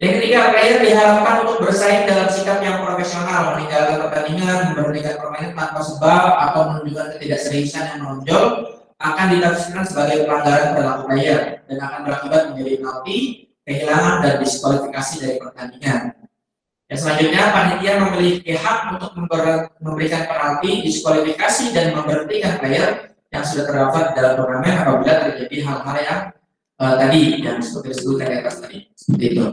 Yang ketiga, player diharapkan untuk bersaing dalam sikap yang profesional, meninggalkan pertandingan, memberhentikan permainan tanpa sebab atau menunjukkan ketidakseriusan yang menonjol akan ditafsirkan sebagai pelanggaran perilaku player dan akan berakibat menjadi penalti, kehilangan dan diskualifikasi dari pertandingan. Yang selanjutnya, panitia memiliki hak untuk memberikan penalti, diskualifikasi dan memberhentikan player yang sudah terdaftar dalam turnamen apabila terjadi hal-hal yang tadi yang seperti disebutkan di atas tadi. Seperti itu.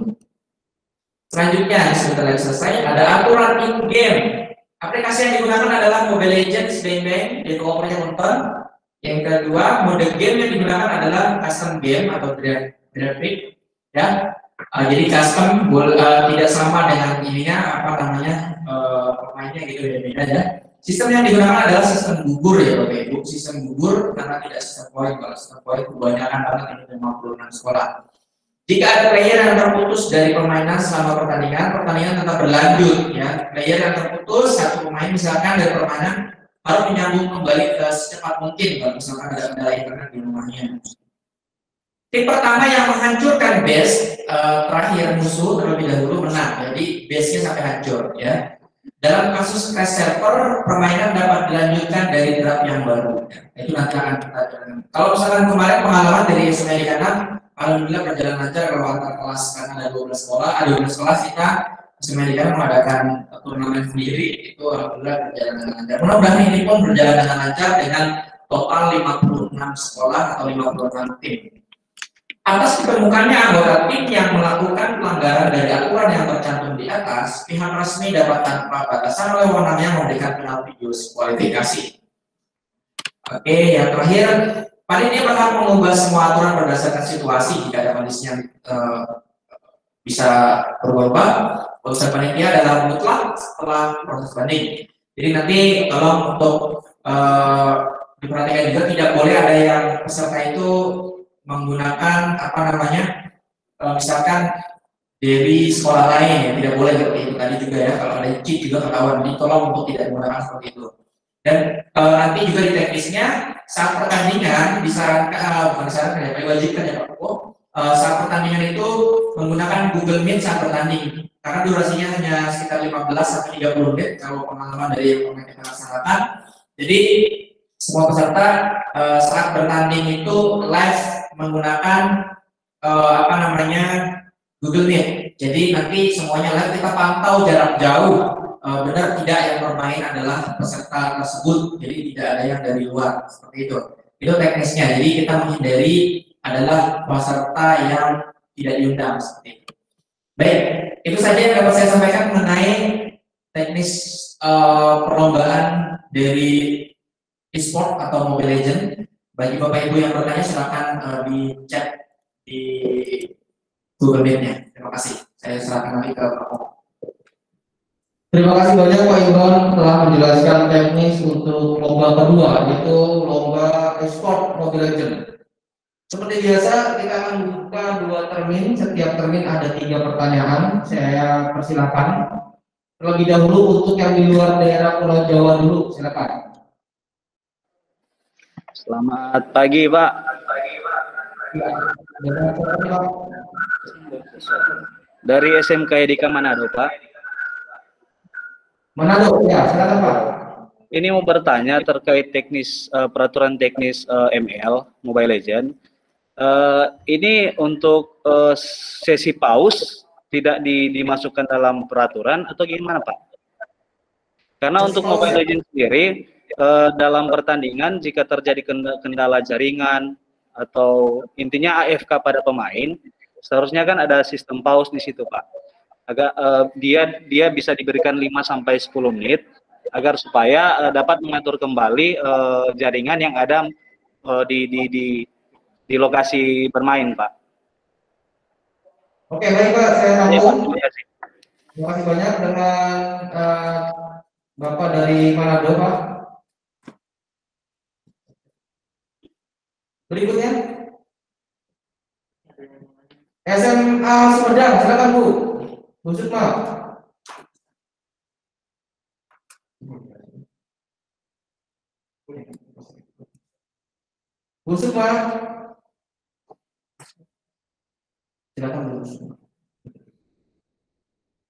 Selanjutnya, sebentar lagi selesai, ada aturan in-game. Aplikasi yang digunakan adalah Mobile Legends, Bang Bang, dan Coopernya nonton. Yang kedua, mode game yang digunakan adalah custom game atau graphic, ya. Jadi custom tidak sama dengan ininya apa namanya pemainnya gitu beda ya. Sistem yang digunakan adalah sistem gugur ya Bapak Ibu. Sistem gugur karena tidak sistem poin. Kalau sistem poin kebanyakan banget ini 56 sekolah. Jika ada player yang terputus dari permainan selama pertandingan tetap berlanjut ya. Player yang terputus, satu pemain misalkan dari permainan harus menyambung kembali ke secepat mungkin kalau misalkan ada kendala internet di rumahnya. Tim pertama yang menghancurkan base terakhir musuh terlebih dahulu menang. Jadi base-nya sampai hancur ya. Dalam kasus crash server, permainan dapat dilanjutkan dari draft yang baru. Itu nanti akan kita jalankan. Kalau misalkan kemarin pengalaman dari SMA di kanan, alhamdulillah berjalan lancar kalau antar kelas karena ada 12 sekolah, ada 12 kelas kita SMA di kanan mengadakan turnamen sendiri, itu alhamdulillah berjalan dengan lancar. Mudah-mudahan ini pun berjalan dengan lancar dengan total 56 sekolah atau 56 tim. Atas ditemukannya anggota tim yang melakukan pelanggaran dari aturan yang tercantum di atas, pihak resmi dapat tanpa batasan oleh wewenangnya memberikan penalti diskualifikasi. Oke, yang terakhir, panitia bakal mengubah semua aturan berdasarkan situasi jika ada kondisi yang bisa berubah. Usaha panitia adalah mutlak setelah proses banding. Jadi nanti tolong untuk diperhatikan juga tidak boleh ada yang peserta itu menggunakan apa namanya misalkan dari sekolah lain ya, tidak boleh seperti itu tadi juga ya, kalau ada cheat juga ketahuan, jadi tolong untuk tidak menggunakan seperti itu. Dan nanti juga di teknisnya saat pertandingan disarankan bukan disarankan ya, diwajibkan ya Pak Poko, saat pertandingan itu menggunakan Google Meet saat bertanding karena durasinya hanya sekitar 15 sampai 30 menit kalau pengalaman dari yang pernah kita laksanakan. Jadi semua peserta saat bertanding itu live menggunakan apa namanya Google Meet. Jadi nanti semuanya live, kita pantau jarak jauh benar tidak yang bermain adalah peserta tersebut. Jadi tidak ada yang dari luar seperti itu. Itu teknisnya. Jadi kita menghindari adalah peserta yang tidak diundang seperti itu. Baik, itu saja yang dapat saya sampaikan mengenai teknis perlombaan dari e-sport atau Mobile Legend. Bagi Bapak Ibu yang bertanya silakan di chat di Google Meet-nya. Terima kasih. Saya serahkan nanti ke Pak Poko. Terima kasih banyak Pak Imron telah menjelaskan teknis untuk lomba kedua, yaitu lomba e-sport Mobile Legend. Seperti biasa kita akan buka 2 termin, setiap termin ada 3 pertanyaan. Saya persilakan. Terlebih dahulu untuk yang di luar daerah Pulau Jawa dulu, silakan. Selamat pagi, Pak. Dari SMK Edika Manado, Pak. Manado, ya, silakan Pak. Ini mau bertanya terkait teknis peraturan teknis ML Mobile Legend. Ini untuk sesi pause tidak dimasukkan dalam peraturan atau gimana, Pak? Karena untuk Mobile Legend sendiri dalam pertandingan jika terjadi kendala jaringan atau intinya AFK pada pemain, seharusnya kan ada sistem pause di situ, Pak. Agak dia bisa diberikan 5 sampai 10 menit agar supaya dapat mengatur kembali jaringan yang ada di lokasi bermain, Pak. Oke, baik Pak, saya sambung. Ya, terima kasih banyak dengan Bapak dari Manado, Pak. Berikutnya SMA Sumedang, silakan Bu. Bu Sukma. Bu Sukma. Silakan Bu.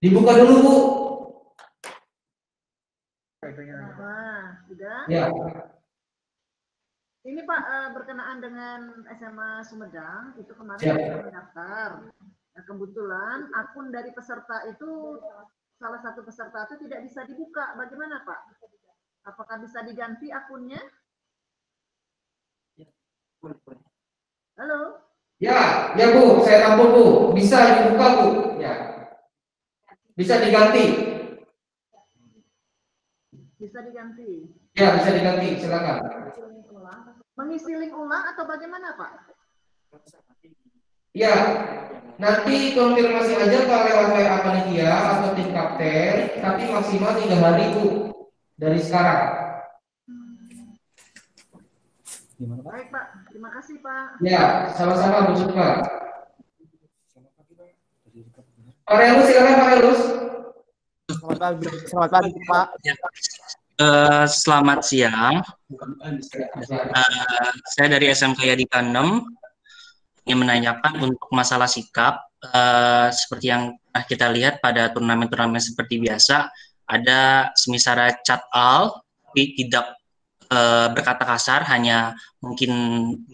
Dibuka dulu Bu. Nah, sudah? Ya. Ini Pak berkenaan dengan SMA Sumedang itu kemarin Siap. saya mendaftar. Nah, kebetulan akun dari peserta itu salah satu peserta itu tidak bisa dibuka. Bagaimana Pak? Apakah bisa diganti akunnya? Halo? Ya, ya Bu, saya tampung Bu. Bisa dibuka Bu. Ya. Bisa diganti. Bisa diganti. Ya, bisa diganti. Silakan. Mengisi link ulang atau bagaimana, Pak? Ya, nanti konfirmasi aja kalau lewat WA panitia atau tim kapten, tapi maksimal 3 hari Bu dari sekarang. Baik, Pak. Terima kasih, Pak. Ya, sama-sama Bu Sukma. Pak Relus, silakan Pak Relus. Selamat pagi Pak. Selamat siang. Saya dari SMK Yadika 6 yang menanyakan untuk masalah sikap. Seperti yang kita lihat pada turnamen-turnamen seperti biasa, ada semisal chat al, tapi tidak berkata kasar, hanya mungkin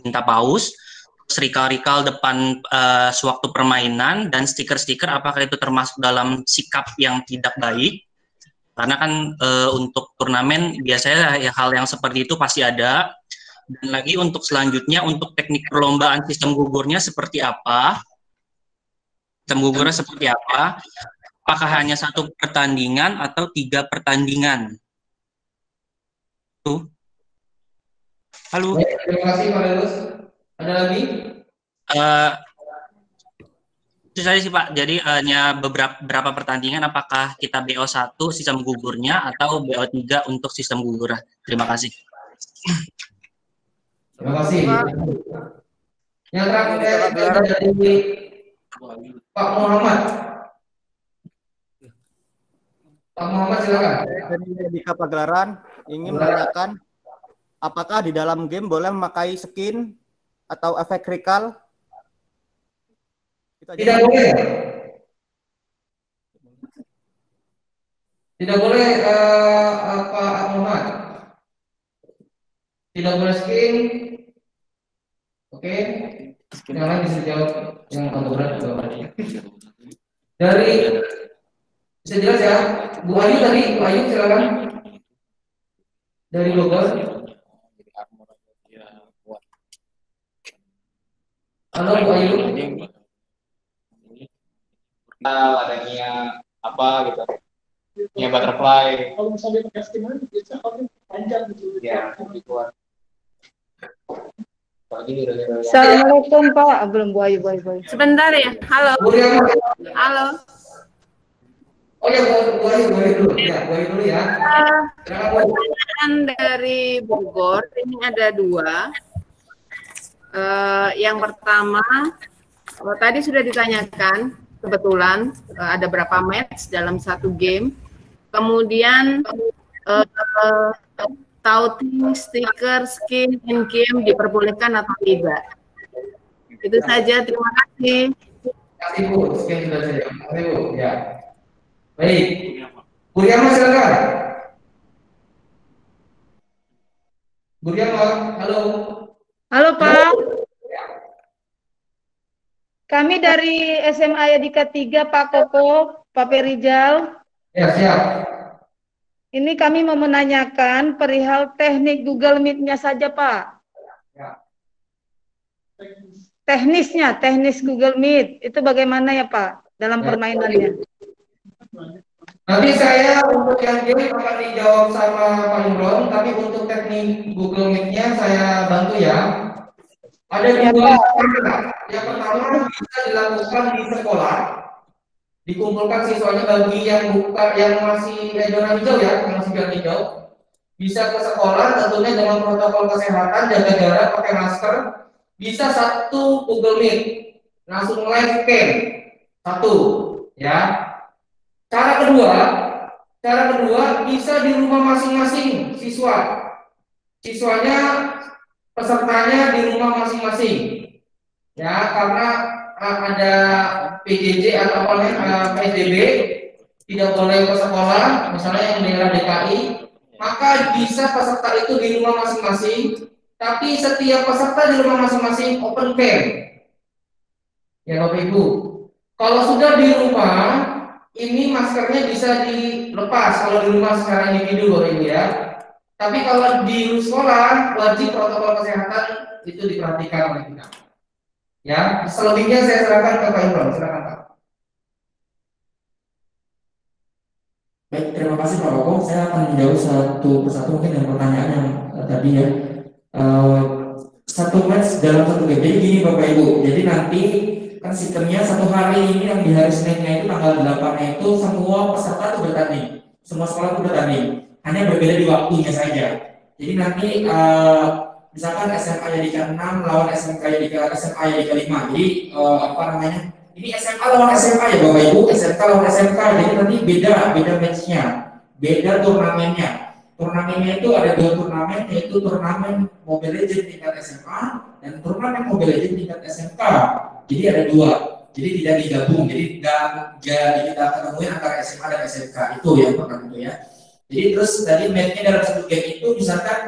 minta paus, recall depan sewaktu permainan, dan stiker-stiker, apakah itu termasuk dalam sikap yang tidak baik? Karena kan untuk turnamen biasanya hal yang seperti itu pasti ada. Dan lagi untuk selanjutnya, untuk teknik perlombaan sistem gugurnya seperti apa? Sistem gugurnya seperti apa? Apakah hanya 1 pertandingan atau 3 pertandingan? Tuh. Halo. Terima kasih Pak Relus. Ada lagi? Itu saja sih Pak. Jadi hanya beberapa pertandingan, apakah kita BO1 sistem gugurnya atau BO3 untuk sistem gugurnya? Terima kasih. Terima kasih. Yang terakhir dari Pak Muhammad. Pak Muhammad silakan. Dari Yadika Pagelaran ingin menanyakan apakah di dalam game boleh memakai skin atau efek recall? Tidak boleh. Tidak boleh Pak Muhammad. Tidak boleh skin. Oke. Yang lain bisa dijawab yang agak berat juga. Dari bisa jelas ya, Bu Ayu tadi, Bu Ayu silakan. Dari Bogor. Halo Bu Ayu. Adanya apa gitu, punya butterfly. Kalau misalnya pakai skin bisa panjang gitu. Ya, kebutuhan. Assalamualaikum Pak. Belum Bu Ayu. Sebentar ya. Halo. Halo. Oh ya, Bu Ayu dulu. Ya, Bu Ayu dulu ya. Pertanyaan dari Bogor ini ada 2. Yang pertama, tadi sudah ditanyakan, kebetulan ada berapa match dalam 1 game. Kemudian touting, stiker, skin, in game diperbolehkan atau tidak? Itu saja. Terima kasih. Terima kasih Bu. Skin sudah saja. Terima kasih Bu. Ya. Baik. Bu Riyama silakan. Bu Riyama, halo. Halo Pak. Kami dari SMA Yadika 3, Pak Koko, Pak Perijal. Ya, siap. Ini kami mau menanyakan perihal teknik Google Meet-nya saja, Pak. Ya. Teknis Google Meet, itu bagaimana ya, Pak, dalam permainannya? Nanti saya untuk yang game akan dijawab sama Pak Imron, tapi untuk teknik Google Meet-nya saya bantu ya. Ada 2 cara. Yang pertama bisa dilakukan di sekolah, dikumpulkan siswanya bagi yang masih zona hijau ya, yang masih zona hijau, bisa ke sekolah tentunya dengan protokol kesehatan, jaga jarak, pakai masker, bisa 1 Google Meet, langsung live cam 1 ya. Cara kedua bisa di rumah masing-masing siswanya, pesertanya di rumah masing-masing. Ya, karena ada PJJ atau PSBB, tidak boleh ke sekolah, misalnya yang di daerah DKI, maka bisa peserta itu di rumah masing-masing, tapi setiap peserta di rumah masing-masing open cam. Ya Bapak Ibu, kalau sudah di rumah, ini maskernya bisa dilepas kalau di rumah secara individu Bapak Ibu ya. Tapi kalau di sekolah, wajib protokol kesehatan itu diperhatikan oleh kita. Ya, selebihnya saya serahkan ke Pak Imron. Silakan Pak. Baik, terima kasih Pak Koko. Saya akan menjawab satu persatu mungkin dengan pertanyaan yang tadi ya. satu match dalam satu game. Jadi gini Bapak Ibu, jadi nanti kan sistemnya satu hari ini yang di hari Seninnya itu tanggal 8-nya itu semua peserta itu bertanding, semua sekolah itu bertanding, hanya berbeda di waktunya saja. Jadi nanti misalkan SMA Yadika 6 lawan SMA Yadika 5. Jadi apa namanya? Ini SMA lawan SMA ya Bapak Ibu, SMK lawan SMK. Jadi nanti beda matchnya, beda turnamennya. Turnamennya itu ada 2 turnamen, yaitu turnamen Mobile Legends tingkat SMA dan turnamen Mobile Legends tingkat SMK. Jadi ada 2, jadi tidak digabung. Jadi kita ketemuin antara SMA dan SMK itu yang pertama itu ya. Jadi terus tadi matchnya dalam satu game itu misalkan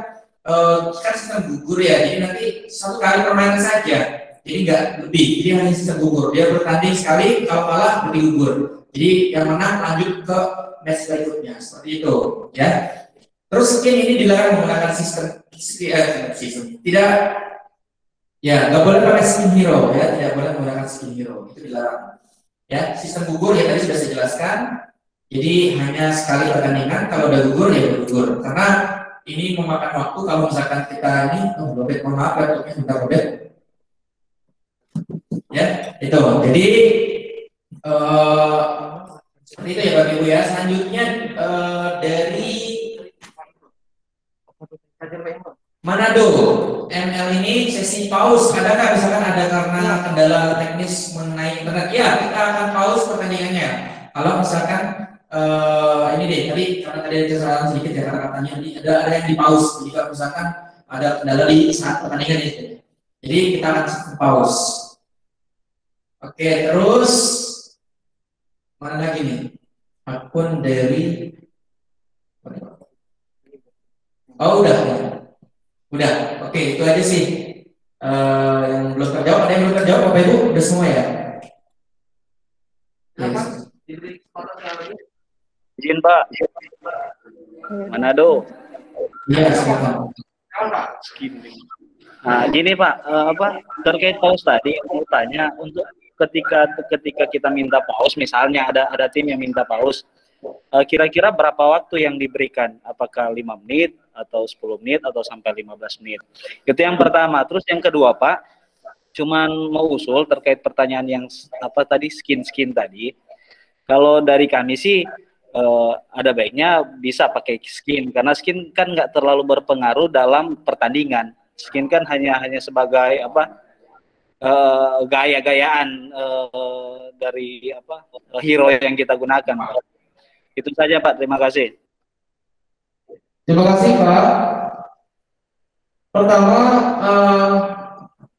kan sistem gugur ya. Jadi nanti satu kali permainan saja. Jadi nggak lebih. Jadi hanya sistem gugur. Dia bertanding sekali, kalau kalah berarti gugur. Jadi yang menang lanjut ke match berikutnya seperti itu ya. Terus skin ini dilarang menggunakan sistem tidak ya, nggak boleh pakai skin hero ya, tidak boleh menggunakan skin hero, itu dilarang ya. Sistem gugur ya tadi sudah saya jelaskan, jadi hanya sekali pertandingan, kalau udah gugur ya udah gugur, karena ini memakan waktu. Kalau misalkan kita ini Robert, mohon maaf laptopnya sebentar Robert ya, itu jadi seperti itu ya Bapak Ibu ya. Selanjutnya dari Manado, ML ini sesi pause, adakah misalkan ada karena kendala teknis mengenai internet? Ya, kita akan pause pertandingannya. Kalau misalkan ini deh, tadi karena tadi ada kesalahan sedikit ya kata-katanya, ada yang di pause. Jadi kalau misalkan ada kendala di saat pertandingan itu, jadi kita akan pause. Oke, terus mana lagi nih? Akun dari udah, oke, itu aja sih yang belum terjawab. Ada yang belum terjawab Bapak Ibu? Udah semua ya? Izin Pak, Manado. Iya, silakan. Nah, gini Pak, terkait pause tadi, mau tanya untuk ketika kita minta pause, misalnya ada tim yang minta pause, kira-kira berapa waktu yang diberikan? Apakah 5 menit atau 10 menit atau sampai 15 menit? Itu yang pertama. Terus yang kedua Pak, cuman mau usul terkait pertanyaan yang tadi skin tadi. Kalau dari kami sih ada baiknya bisa pakai skin, karena skin kan nggak terlalu berpengaruh dalam pertandingan. Skin kan hanya sebagai gaya-gayaan dari hero yang kita gunakan. Itu saja Pak, terima kasih. Terima kasih Pak. Pertama,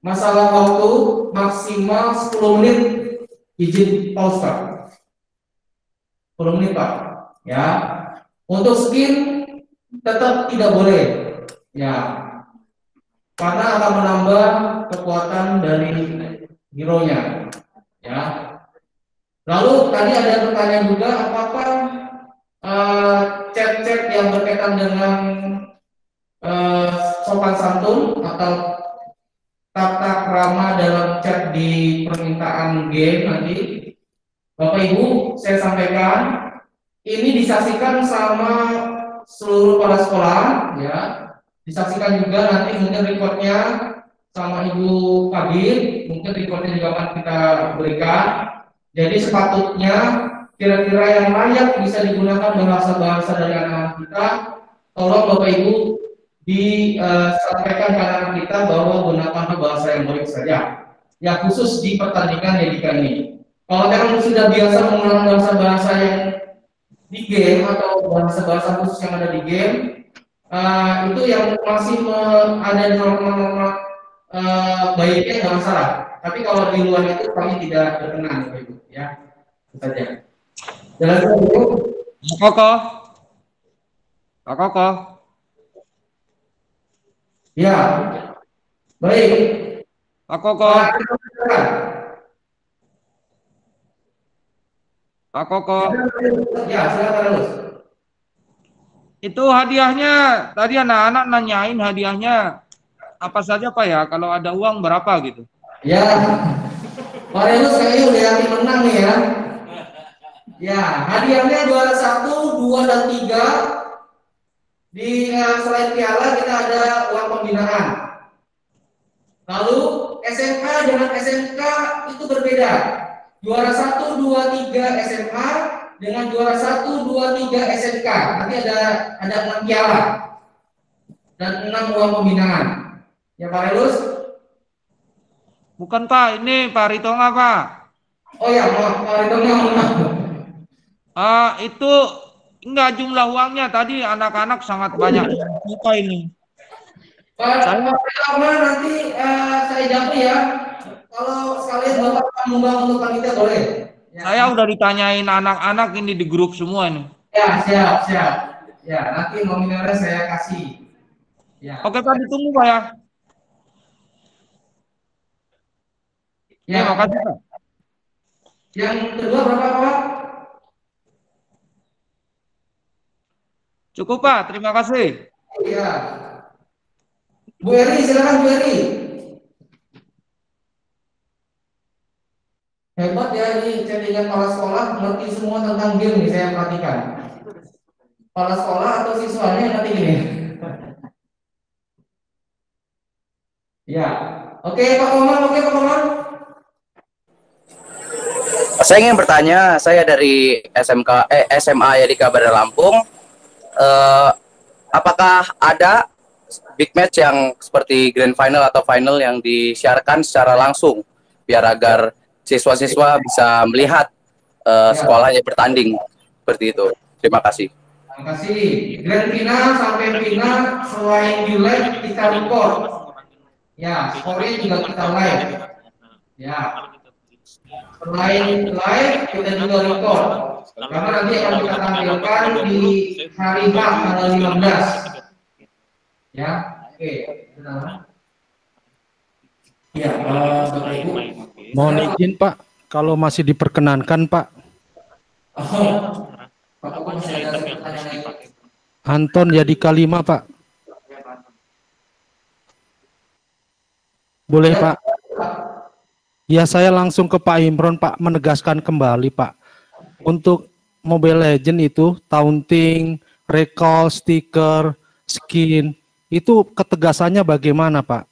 masalah waktu maksimal 10 menit izin pause Pak. 10 menit Pak. Ya. Untuk skin tetap tidak boleh. Ya. Karena akan menambah kekuatan dari hero-nya. Ya. Lalu tadi ada pertanyaan juga, apakah chat-chat yang berkaitan dengan sopan santun atau tata krama dalam chat di permintaan game nanti, Bapak Ibu saya sampaikan ini disaksikan sama seluruh kepala sekolah ya, disaksikan juga nanti mungkin recordnya sama Ibu Kabir, mungkin recordnya juga akan kita berikan. Jadi sepatutnya kira-kira yang layak bisa digunakan bahasa-bahasa dari anak-anak kita, tolong Bapak Ibu disampaikan ke anak-anak kita bahwa gunakan bahasa yang baik saja. Ya khusus di pertandingan Yadika ini. Kalau memang sudah biasa menggunakan bahasa-bahasa yang di game atau bahasa-bahasa khusus yang ada di game, itu yang masih ada norma-norma baiknya nggak masalah. Tapi kalau di luar itu kami tidak berkenan, Bapak Ibu. Ya, itu saja. Jalan dulu. Pak Koko. Ya, baik. Pak Koko. Pak Koko. Ya, silakan terus. Itu hadiahnya, tadi anak-anak nanyain hadiahnya apa saja Pak ya? Kalau ada uang berapa gitu? Ya, Pak Renus kayaknya udah yakin menang nih ya. Ya, hadiahnya juara 1, 2, dan 3. Di selain piala kita ada uang pembinaan. Lalu SMA dengan SMK itu berbeda. Juara 1, 2, 3 SMA dengan juara 1, 2, 3 SMK. Nanti ada 6 piala dan 6 uang pembinaan. Ya Pak Relus? Bukan Pak, ini Pak Ritonga Pak. Oh ya, Pak Ritonga. Itu enggak jumlah uangnya tadi anak-anak sangat banyak lupa ini. Pak Ritonga nanti saya japri ya. Kalau sekalian Bapak nyumbang untuk panitia boleh. Ya. Saya udah ditanyain anak-anak ini di grup semua ini. Ya, siap. Ya, nanti nominalnya saya kasih. Ya. Oke Pak, ditunggu Pak ya. Ya, makasih Pak. Yang kedua berapa Pak? Cukup Pak, terima kasih. Iya. Bu Eri, silakan Bu Eri. Hebat ya ini chattingan kepala sekolah, ngerti semua tentang game nih saya perhatikan. Kepala sekolah atau siswanya ngerti ini. Ya, oke Pak Komar, Saya ingin bertanya, saya dari SMA Yadika Bandar Lampung. Apakah ada big match yang seperti grand final atau final yang disiarkan secara langsung biar agar siswa-siswa bisa melihat sekolahnya bertanding seperti itu? Terima kasih. Terima kasih. Grand final sampai final selain di live kita record. Ya, skornya juga kita live. Ya. Selain live kita juga record. Karena nanti akan kita tampilkan di hari H tanggal 15. Ya, oke. Ya, Bapak Ibu. Mohon izin Pak, kalau masih diperkenankan Pak. Anton Yadika 5 Pak. Boleh Pak? Ya, saya langsung ke Pak Imron Pak, menegaskan kembali Pak. Untuk Mobile Legends itu taunting, recall, stiker, skin, itu ketegasannya bagaimana Pak?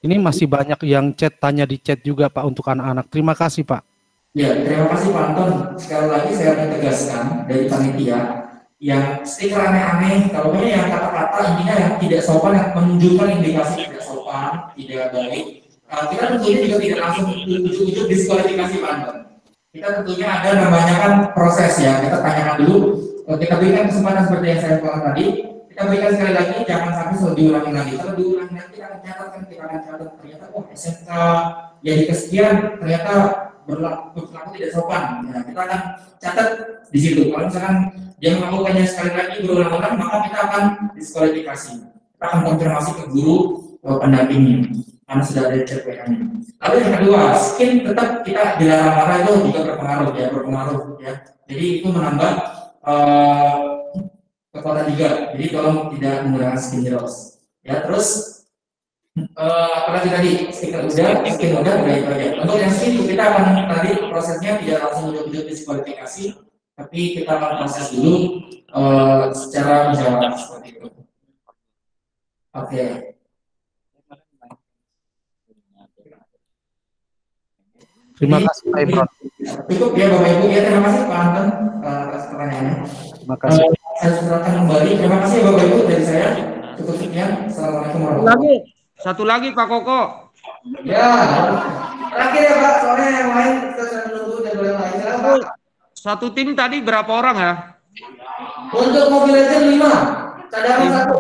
Ini masih banyak yang tanya di chat juga Pak untuk anak-anak. Terima kasih Pak. Ya, terima kasih Pak Anton. Sekali lagi saya ingin tegaskan dari panitia yang stiker aneh-aneh, kalau yang kata-kata intinya yang tidak sopan, yang menunjukkan indikasi tidak sopan, tidak baik. Kita tentunya juga tidak langsung ujuk-ujuk diskualifikasi Pak Anton. Kita tentunya ada namanya kan proses ya. Kita tanyakan dulu, kita berikan kesempatan seperti yang saya bilang tadi. Kita berikan sekali lagi, jangan sampai selalu diulangi lagi. Kalau diulangi nanti kita akan catat, ternyata SMK jadi kesekian ternyata berlaku tidak sopan. Ya, kita akan catat di situ. Kalau misalkan dia melakukannya sekali lagi berulang-ulang, maka kita akan diskualifikasi. Kita akan konfirmasi ke guru pendampingnya, karena sudah ada CPN. Lalu yang kedua, skin tetap kita dilarang marah itu juga berpengaruh ya. Jadi itu menambah kekuatan juga. Jadi tolong tidak menggunakan skin heroes. Ya, terus apalagi tadi skin udah itu aja. Untuk yang skin kita akan tadi prosesnya tidak langsung ujuk-ujuk diskualifikasi, tapi kita akan proses dulu secara musyawarah seperti itu. Oke. Terima kasih Pak Imron. Cukup ya Bapak Ibu ya, terima kasih Pak Anton atas pertanyaannya. Terima kasih. Saya serahkan kembali. Terima kasih Bapak Ibu dari saya. Cukup sekian. Assalamualaikum warahmatullahi wabarakatuh. Satu lagi Pak Koko. Ya. Terakhir ya Pak, soalnya yang lain kita sudah menunggu dan boleh lain. Pak. Satu tim tadi berapa orang ya? Untuk Mobile Legends 5, cadangan 1.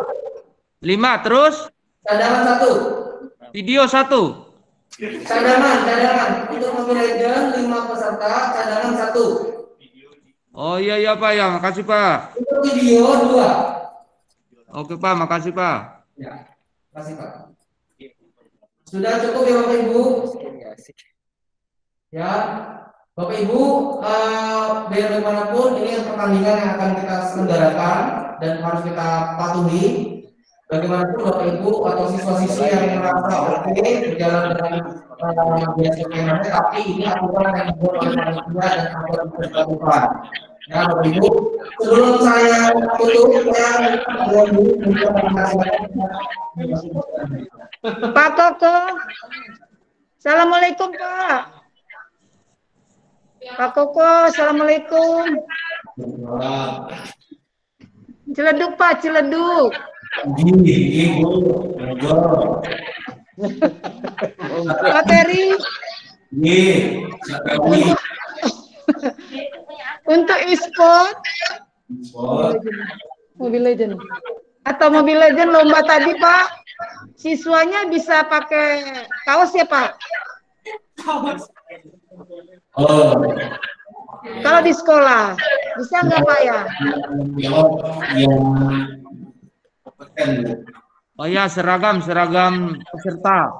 5 terus? Cadangan 1. Video 1. Cadangan untuk Mobile Legends 5 peserta, cadangan 1. Oh iya Pak ya, makasih Pak. Untuk video 2. Oke Pak, makasih Pak. Ya, makasih Pak. Sudah cukup ya Bapak Ibu. Ya, Bapak Ibu, biar bagaimanapun ini pertandingan yang akan kita selenggarakan dan harus kita patuhi. Bagaimanapun Bapak Ibu atau siswa-siswi yang merasa oke berjalan dengan biasa, tapi ini aturan yang dibuat oleh panitia dan aturan yang dilakukan. Ya, Bapak Ibu, sebelum saya tutup, Pak Koko. Assalamualaikum Pak. Pak Koko, assalamualaikum. Ciledug Pak, Ciledug. Pak Teri. Untuk e-sport, Mobile Legend atau Mobile Legend lomba tadi Pak, siswanya bisa pakai kaos ya Pak? Oh. Kalau di sekolah bisa nggak Pak ya? Oh ya, seragam peserta.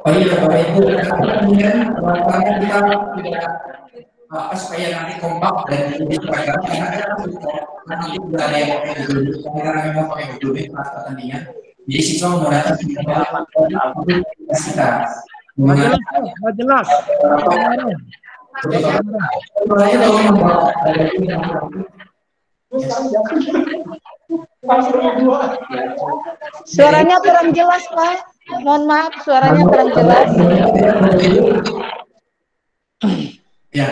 Oh iya, Bapak Ibu, kemudian kita supaya nanti kompak dan lebih seragam, karena nanti juga ada yang pakai dulu, karena memang pakai dulu pas pertandingan. Jadi siswa mau datang kita. Nggak jelas. Suaranya kurang jelas Pak. Mohon maaf, suaranya kurang jelas. Ya.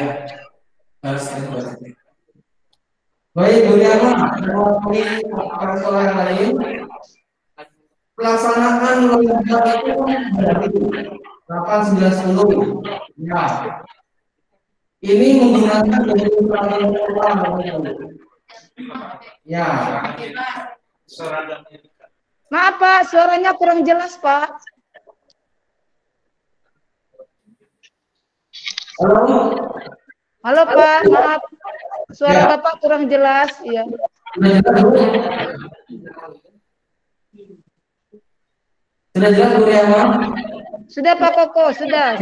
Baik, Bu Riana, para sekolah yang lain, pelaksanaan lomba itu dari 8, 9, 10. Ya. Ini menggunakan ya. Maaf Pak, suaranya kurang jelas Pak. Halo Pak, maaf. Suara Bapak kurang jelas, ya. Sudah jelas Bu Riana? Sudah Pak Koko, sudah.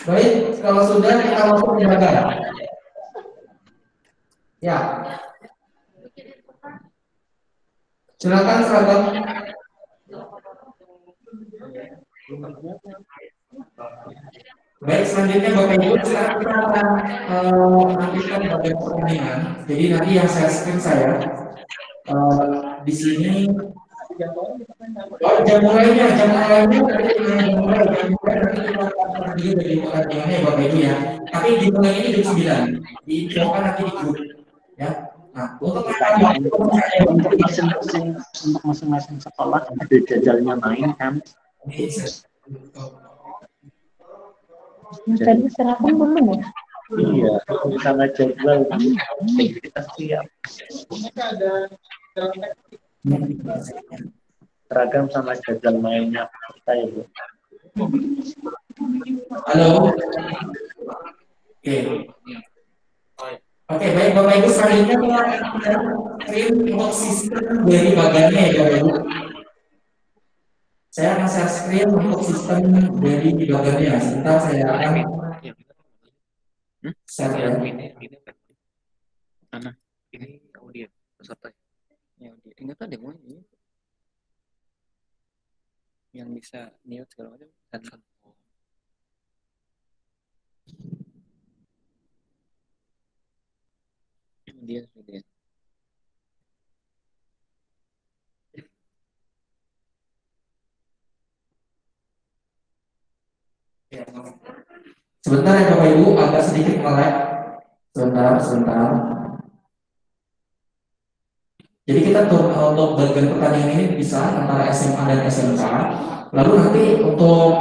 Baik, kalau sudah kita masuk ke bagian. Ya. Silakan seragam. Baik, selanjutnya Bapak Ibu, sekarang kita akan lanjutkan bagian pertandingan. Jadi nanti yang saya screen saya di sini. Oh, jam mulainya nanti kita akan dari pertandingannya Bapak Ibu ya. Tapi dimulai ini jam 9. Diinfokan nanti di grup ya. Nah, untuk masing-masing sekolah ada jadwalnya main kan. Tadi seragam belum ya? Iya, sama jadwal kita siap. Seragam sama jadwal mainnya kita itu. Halo. Oke, baik Bapak Ibu, selanjutnya kita untuk sistem dari bagannya ya Bapak Ibu. Saya akan share screen untuk sistem dari bagannya. Sebentar saya akan share ya. Mana? Ini audio peserta. Ya, ini kan demo ini. Yang bisa mute segala macam dan dia. Sebentar ya Bapak Ibu, agak sedikit nge-lag. Sebentar. Jadi kita untuk bagian pertandingan ini bisa antara SMA dan SMK. Lalu nanti untuk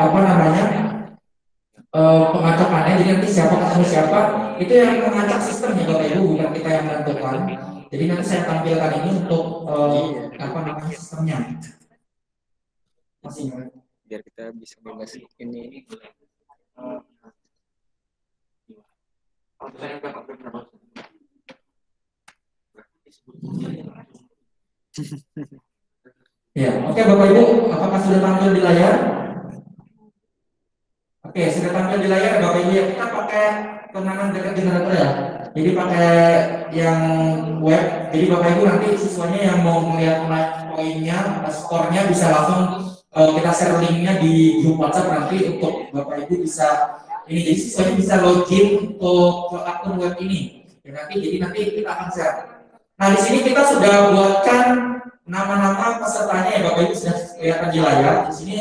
pengacakannya, jadi nanti siapa ketemu siapa itu yang mengacak sistemnya Bapak Ibu, bukan kita yang menentukan. Jadi nanti saya tampilkan ini untuk sistemnya. Masih biar kita bisa bebas ini. Ya, oke Bapak Ibu, apakah sudah tampil di layar? Oke, sudah tampil di layar Bapak Ibu ya. Kita pakai penanganan dekat generator ya. Jadi pakai yang web. Jadi Bapak Ibu nanti siswanya yang mau melihat poinnya, skornya bisa langsung kita share linknya di grup WhatsApp nanti untuk Bapak Ibu bisa ini, jadi siswanya bisa login untuk ke akun web ini. Ya, jadi nanti kita akan share. Nah di sini kita sudah buatkan nama-nama pesertanya ya Bapak Ibu, sudah kelihatan di layar. Di sini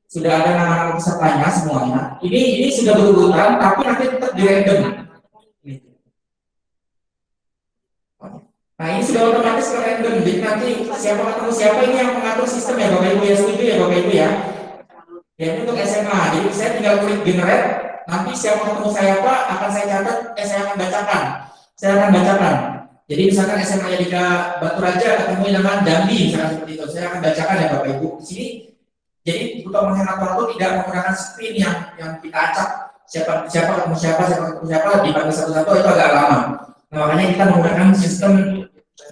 sudah ada nama-nama pesertanya semuanya. Ini sudah berurutan, tapi nanti tetap di random. Nah ini sudah otomatis ke random, jadi nanti siapa ketemu siapa ini yang mengatur sistem ya Bapak Ibu ya, setuju ya Bapak Ibu ya. Ya ini untuk SMA, jadi saya tinggal klik generate, nanti siapa ketemu saya apa akan saya catat, saya akan bacakan. Jadi misalkan SMA Yadika Batu Raja ketemu dengan Dambi, misalkan seperti itu, saya akan bacakan ya Bapak Ibu. Di sini, jadi untuk menghemat waktu tidak menggunakan screen yang kita acak siapa ketemu siapa dibagi satu-satu itu agak lama. Nah, makanya kita menggunakan sistem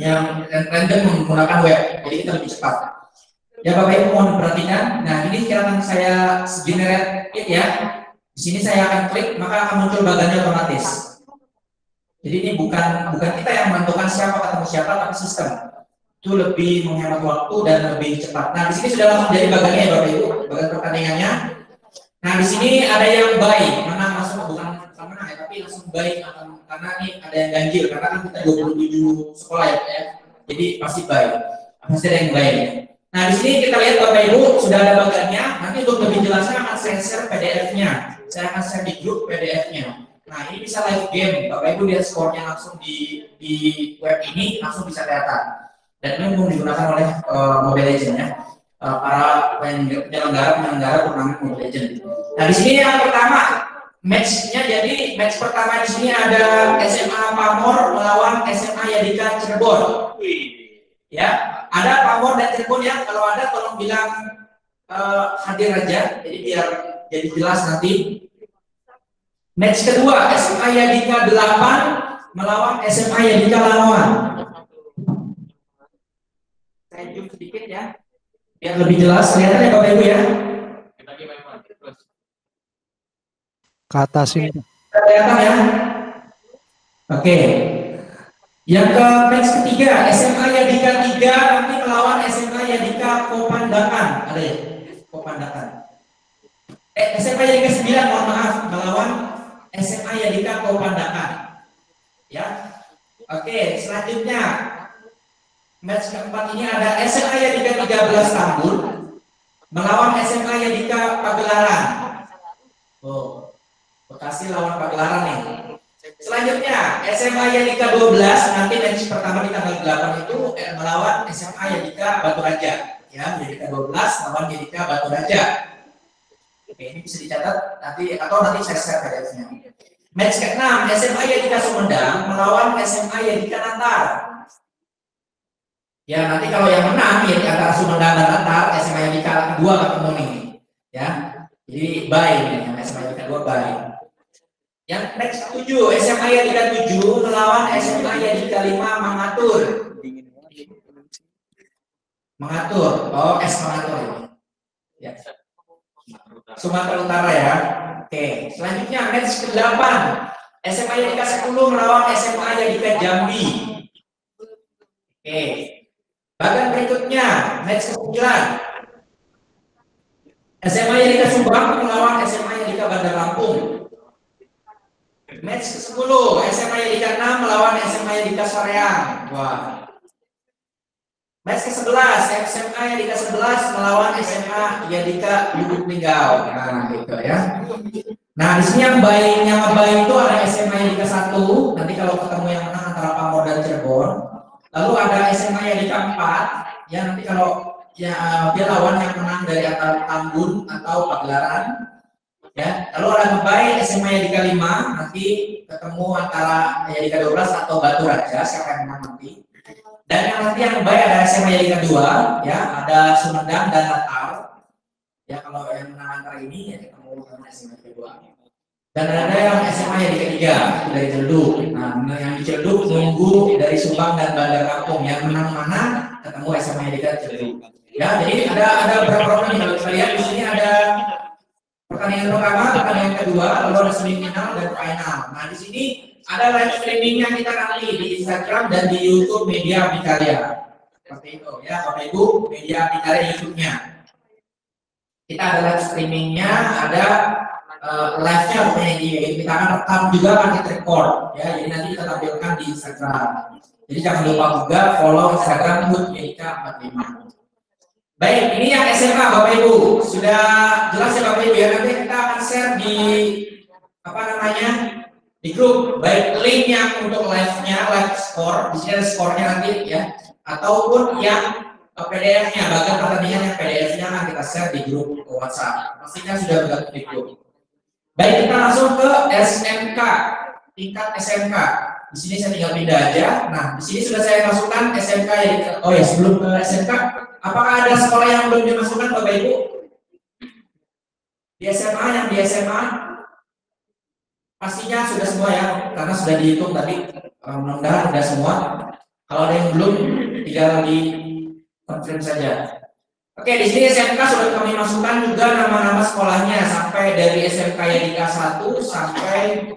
yang random menggunakan web, jadi kita lebih cepat. Ya Bapak Ibu mohon perhatikan. Nah ini sekarang saya generate it ya. Di sini saya akan klik, maka akan muncul bagannya otomatis. Jadi ini bukan kita yang menentukan siapa ketemu siapa, tapi sistem itu lebih menghemat waktu dan lebih cepat. Nah di sini sudah langsung jadi bagannya ya Bapak Ibu, bagan pertandingannya. Nah di sini ada yang baik, menang masuk bukan menang ya, tapi langsung baik karena ini ada yang ganjil karena kan kita 27 sekolah ya Pak ya. Jadi pasti baik, pasti ada yang baik. Nah di sini kita lihat Bapak Ibu sudah ada bagannya. Nanti untuk lebih jelasnya akan saya share PDF-nya. Saya akan share di grup PDF-nya. Nah ini bisa live game, Bapak Ibu lihat skornya langsung di web ini langsung bisa kelihatan. Dan ini umum digunakan oleh Mobile Legends ya, para penyelenggara turnamen Mobile Legends. Nah di sini yang pertama match-nya, jadi match pertama di sini ada SMA Pamor melawan SMA Yadika Cirebon. Ya, ada Pamor dan Cirebon ya. Kalau ada tolong bilang hadir aja, jadi biar jadi jelas nanti. Match kedua SMA Yadika 8 melawan SMA Yadika Lamongan. Saya zoom sedikit ya, biar lebih jelas kelihatan ya Bapak Ibu ya. Ke atas ini. Kelihatan ya. Oke. Yang ke match ketiga SMA Yadika 3 nanti melawan SMA Yadika Kopandakan. Ada ya? Kopandakan. SMA Yadika 9 mohon maaf melawan SMA Yadika Kopandakan. Ya. Oke, selanjutnya match keempat ini ada SMA Yadika 13 Tambun melawan SMA Yadika Pagelaran. Oh, Bekasi lawan Pagelaran nih. Selanjutnya SMA Yadika 12 nanti match pertama di tanggal 8 itu melawan SMA Yadika Batu Raja. Ya, Yadika 12 lawan Yadika Batu Raja. Oke, ini bisa dicatat nanti atau nanti saya share PDF-nya. Match ke-6 SMA Yadika Sumedang melawan SMA Yadika Natar. Ya nanti kalau yang menang ya di antara Sumedang dan Natar, SMA Yadika 2 ketemu nih. Ya, jadi baik nih SMA Yadika 2 baik. Yang next 7 SMA Yadika 7 melawan SMA Yadika 5 Mangatur. Mengatur, oh Mengatur ini. Ya. Sumatera Utara ya. Oke, selanjutnya match ke-8 SMA Yadika 10 melawan SMA Yadika Jambi. Oke. Bagan berikutnya match ke-9 SMA Yadika Subang melawan SMA Yadika Bandar Lampung. Match ke-10 SMA Yadika 6 melawan SMA Yadika Soreang. Wah. Match ke-11 SMA Yadika 11 melawan SMA Yadika Lubuk Linggau. Nah, gitu ya. Nah, di sini yang baik itu ada SMA Yadika 1. Nanti kalau ketemu yang menang antara Pamor dan Cirebon. Lalu ada SMA Yadika 4. Ya, nanti kalau ya dia lawan yang menang dari antara Tambun atau Pagelaran. Ya, lalu ada ngebaik SMA Yadika 5. Nanti ketemu antara Yadika 12 atau Batu Raja, siapa yang menang nanti. Dan yang nanti yang baik ada SMA Yadika 2, ya, ada Sumedang dan Natal. Ya, kalau yang menang antara ini ya ketemu dengan SMA Yadika 2. Dan ada yang SMA Yadika 3 dari Celduk. Nah, yang di Celduk nunggu dari Subang dan Bandar Lampung. Yang menang mana ketemu SMA Yadika Celduk. Ya, jadi ada beberapa pertandingan kalau kita lihat di sini ada pertandingan pertama, pertandingan kedua, lalu ada semifinal dan final. Nah, di sini ada live streamingnya kita nanti di Instagram dan di YouTube Media Abdikarya. Seperti itu ya, Bapak Ibu, Media Abdikarya YouTube-nya. Kita ada live streamingnya, ada live-nya pokoknya di kita akan rekam juga, akan kita record ya. Jadi nanti kita tampilkan di Instagram. Jadi jangan lupa juga follow Instagram @medika45. Baik, ini yang SMA Bapak Ibu. Sudah jelas ya Bapak Ibu ya. Nanti kita akan share di apa namanya? Di grup. Baik link yang untuk live-nya, live score, di sini ada skornya nanti ya. Ataupun yang PDF-nya, bahkan pertandingan yang PDF-nya akan kita share di grup WhatsApp. Pastinya sudah bergabung di grup. Baik, kita langsung ke SMK, tingkat SMK. Di sini saya tinggal pindah aja. Nah, di sini sudah saya masukkan SMK ya. Oh ya, sebelum ke SMK, apakah ada sekolah yang belum dimasukkan Bapak Ibu? Di SMA, yang di SMA? Pastinya sudah semua ya, karena sudah dihitung tadi. Mudah-mudahan sudah semua. Kalau ada yang belum, tinggal di konfirm saja. Oke, di sini SMK sudah kami masukkan juga nama-nama sekolahnya sampai dari SMK Yadika 1 sampai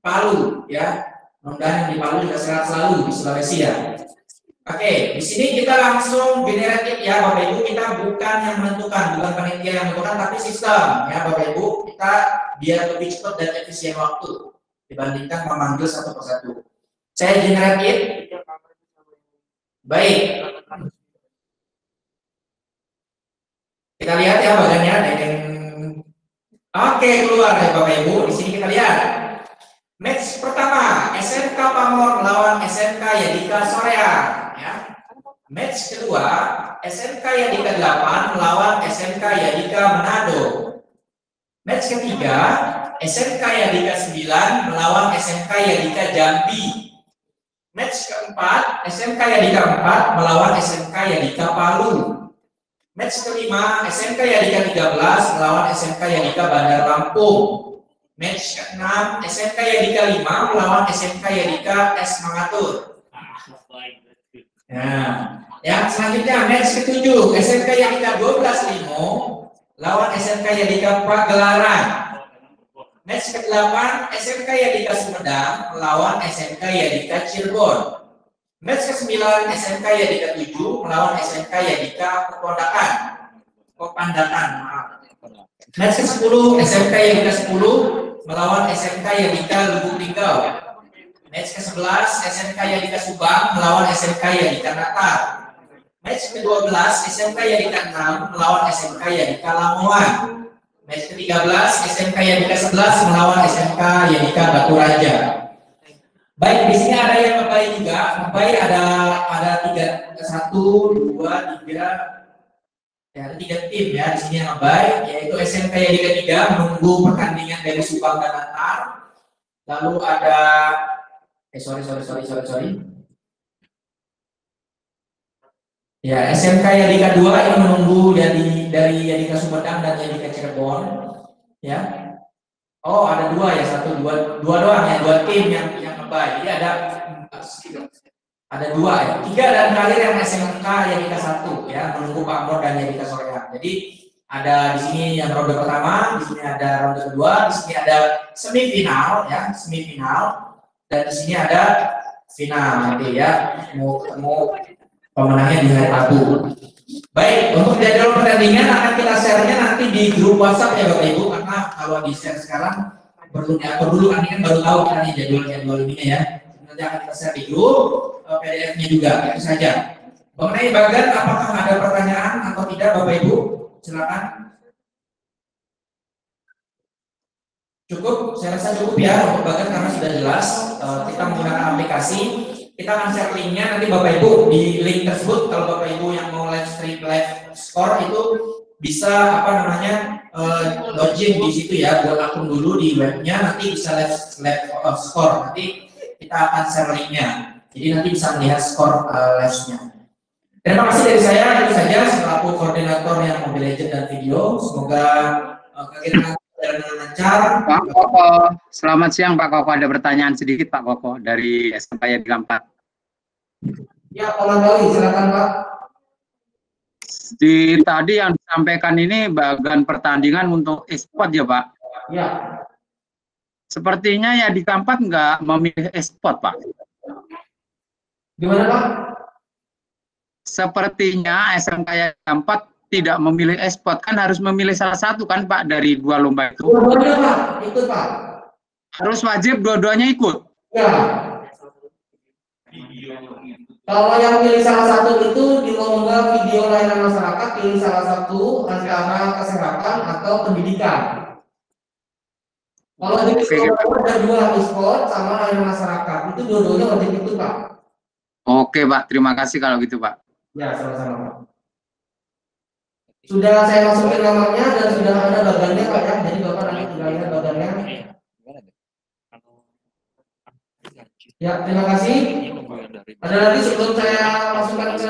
Palu ya. Mudah-mudahan yang di Palu juga sehat selalu di Sulawesi ya. Oke, di sini kita langsung generatif ya Bapak Ibu, kita bukan yang menentukan, bukan panitia yang menentukan, tapi sistem ya Bapak Ibu, kita biar lebih cepat dan efisien waktu dibandingkan memanggil satu persatu. Saya generatif. Baik. Kita lihat ya bagannya. Oke, keluar ya Bapak Ibu. Di sini kita lihat. Match pertama, SMK Pamor melawan SMK Yadika Soreang ya. Match kedua, SMK Yadika 8 melawan SMK Yadika Manado. Match ketiga, SMK Yadika 9 melawan SMK Yadika Jambi. Match keempat, SMK Yadika 4 melawan SMK Yadika Palu. Match kelima, SMK Yadika 13 melawan SMK Yadika Bandar Lampung. Match ke-6, SMK Yadika 5 melawan SMK Yadika Es Mangatur. Nah, yang selanjutnya match ke-7, SMK Yadika 12 Limo lawan SMK Yadika Pagelaran. Match ke-8, SMK Yadika Sumedang melawan SMK Yadika Cirebon. Match ke-9, SMK Yadika 7 melawan SMK Yadika Kopandakan. Match ke-10, SMK Yadika 10 melawan SMK Yadika Lubuk Linggau. Match ke-11, SMK Yadika Subang melawan SMK Yadika Natal. Match ke-12, SMK Yadika 6 melawan SMK Yadika Lamongan. Match ke-13, SMK Yadika 11 melawan SMK Yadika Batu Raja. Baik, di sini ada yang ngebai juga. Ngebai ada 1, 2, 3. Ya, ada 3 tim ya di sini yang ngebai, yaitu SMK Yadika 3 menunggu pertandingan dari Subang dan Natal. Lalu ada sorry. Ya, SMK Yadika 2 ini menunggu dari Yadika Sumedang dan Yadika Cirebon. Ya. Oh, ada 2 ya, 2 doang ya, 2 tim yang ngebai. Jadi ada 2 ya. 3 dan terakhir yang SMK Yadika 1 ya, menunggu Pak Mor dan Yadika Soreang. Jadi ada di sini yang ronde pertama, di sini ada ronde kedua, di sini ada semifinal ya, dan di sini ada final nanti ya, mau ketemu pemenangnya di hari Rabu. Baik, untuk jadwal pertandingan akan kita share-nya nanti di grup WhatsApp ya Bapak Ibu, karena kalau di share sekarang perlu kan baru tahu kan nih jadwal ini ya. Nanti akan kita share di grup, PDF-nya juga, itu saja. Mengenai bagan, apakah ada pertanyaan atau tidak Bapak Ibu? Silakan. Cukup, saya rasa cukup ya untuk bagan karena sudah jelas. Kita menggunakan aplikasi, kita akan share linknya nanti Bapak Ibu di link tersebut. Kalau Bapak Ibu yang mau live stream live score itu bisa login di situ ya, buat akun dulu di webnya, nanti bisa live score. Nanti kita akan share linknya. Jadi nanti bisa melihat skor live-nya. Terima kasih dari saya, itu saja selaku koordinator yang Mobile Legends dan video. Semoga kegiatan berjalan lancar. Pak Koko, selamat siang Pak Koko. Ada pertanyaan sedikit Pak Koko dari SMK Yadika 4. Ya, tolong kali, silakan Pak. Tadi yang disampaikan ini bagian pertandingan untuk e-sport ya Pak? Ya. Sepertinya Yadika 4 nggak memilih e-sport Pak. Gimana Pak? Sepertinya SMK Yadika 4 tidak memilih e-sport, kan harus memilih salah satu kan Pak dari dua lomba itu. Dua-duanya Pak, ikut Pak. Harus wajib dua-duanya ikut. Ya. Kalau yang pilih salah satu itu di lomba video layanan masyarakat, pilih salah satu antara kesehatan atau pendidikan. Kalau di lomba ada dua, e-sport sama layanan masyarakat, itu dua-duanya wajib ikut Pak. Oke Pak, terima kasih kalau gitu Pak. Ya, sama-sama Pak. Sudah saya masukin namanya dan sudah ada bagannya Pak ya, jadi Bapak nanti tinggal lihat bagannya. Ya, terima kasih. Ada lagi sebelum saya masukkan ke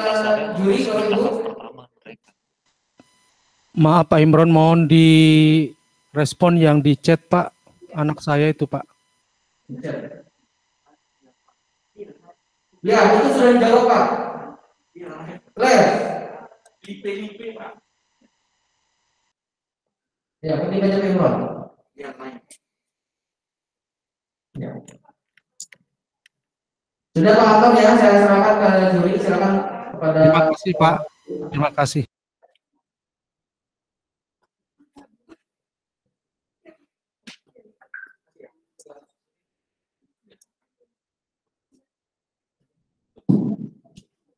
juri, Bapak Ibu? Maaf Pak Imron, mohon di respon yang di chat Pak, anak saya itu Pak. Ya, itu sudah dijawab Pak. Les. Ya, ketik aja Pak Imron. Ya. Sudah Pak Anton ya, saya serahkan ke juri, silakan kepada. Terima kasih Pak, terima kasih.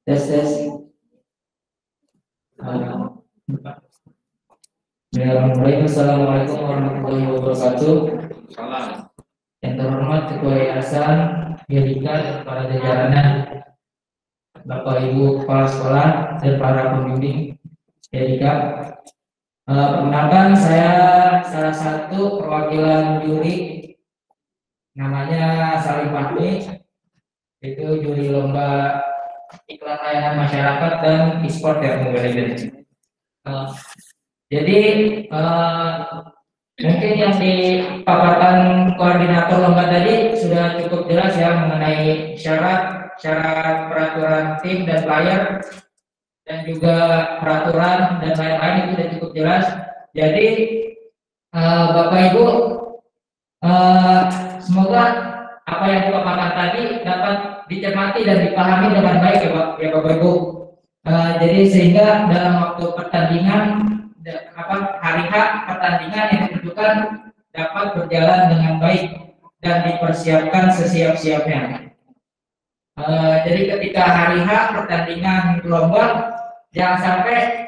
Tes. Assalamualaikum warahmatullahi wabarakatuh. Yang terhormat Ketua Yayasan Yadika dan para jajarannya, Bapak Ibu Kepala Sekolah dan para pembimbing Yadika. Perkenalkan, saya salah satu perwakilan juri, namanya Salim Fahmi, itu juri lomba iklan layanan masyarakat dan e-sport ya Mobile Legends. Jadi mungkin yang dipaparkan koordinator lomba tadi sudah cukup jelas ya mengenai syarat peraturan tim dan player dan juga peraturan dan lain-lain itu sudah cukup jelas. Jadi Bapak Ibu semoga apa yang dipaparkan tadi dapat dicermati dan dipahami dengan baik ya Bapak Ibu. Jadi sehingga dalam waktu pertandingan hari H pertandingan yang ditentukan dapat berjalan dengan baik dan dipersiapkan sesiap-siapnya. Jadi ketika hari H pertandingan lomba, jangan sampai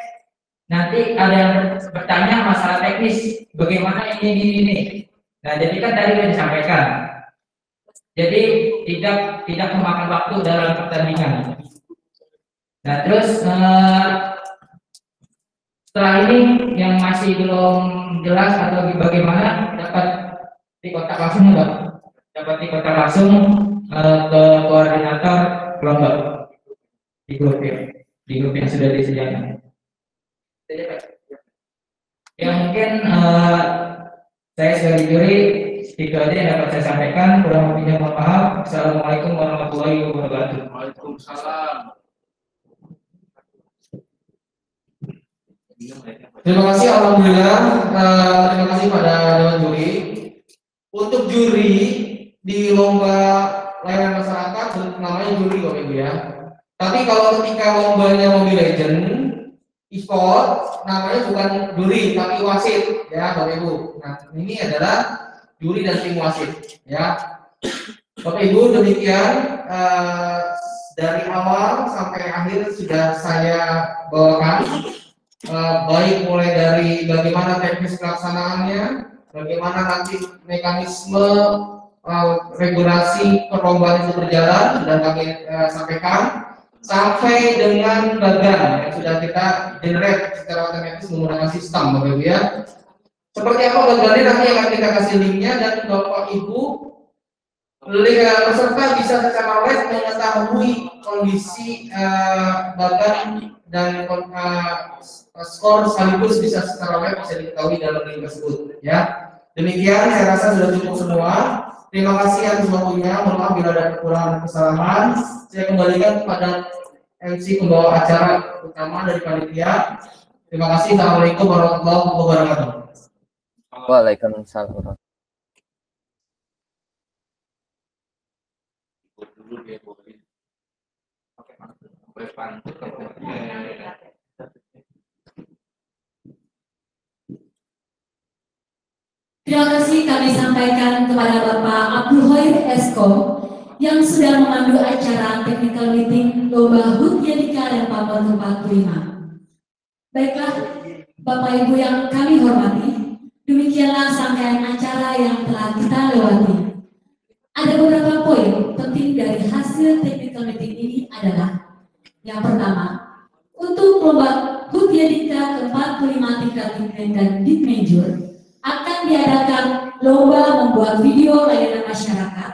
nanti ada yang bertanya masalah teknis, bagaimana ini. Nah, jadi kan tadi sudah disampaikan. Jadi tidak memakan waktu dalam pertandingan. Nah, terus setelah ini yang masih belum jelas atau bagaimana dapat dikontak langsung Pak. Dapat dikontak langsung ke koordinator lomba di grup yang sudah disediakan. Ya mungkin saya sebagai juri itu aja yang dapat saya sampaikan. Kurang lebihnya mohon maaf. Assalamualaikum warahmatullahi wabarakatuh. Waalaikumsalam. Terima kasih, alhamdulillah. Terima kasih pada dewan juri. Untuk juri di lomba layanan masyarakat namanya juri Bapak Ibu ya. Tapi kalau ketika lombanya Mobile Legend e-sport namanya bukan juri tapi wasit ya Bapak Ibu. Nah, ini adalah juri dan tim wasit ya. Bapak Ibu, demikian dari awal sampai akhir sudah saya bawakan. Baik mulai dari bagaimana teknis pelaksanaannya, bagaimana nanti mekanisme regulasi perlombaan itu berjalan sudah kami sampaikan, sampai dengan bagan yang sudah kita generate secara otomatis menggunakan sistem Bapak Ibu ya. Seperti apa bagannya nanti akan kita kasih linknya dan Bapak Ibu peserta bisa secara live mengetahui kondisi bagan dan skor sekaligus bisa secara web bisa diketahui dalam link tersebut ya. Demikian saya rasa sudah cukup semua. Terima kasih atas waktunya. Mohon maaf bila ada kekurangan dan kesalahan. Saya kembalikan kepada MC pembawa acara utama dari panitia. Terima kasih. Assalamualaikum warahmatullahi wabarakatuh. Waalaikumsalam. Terima kasih kami sampaikan kepada Bapak Abdul Hoir Esko yang sudah memandu acara technical meeting Lomba HUT Yadika dan Pamor 45. Baiklah, Bapak Ibu yang kami hormati, demikianlah rangkaian acara yang telah kita lewati. Ada beberapa poin penting dari hasil technical meeting ini adalah yang pertama, untuk Lomba HUT Yadika ke-45 tingkat Dikmen dan Dikmenjur akan diadakan lomba membuat video layanan masyarakat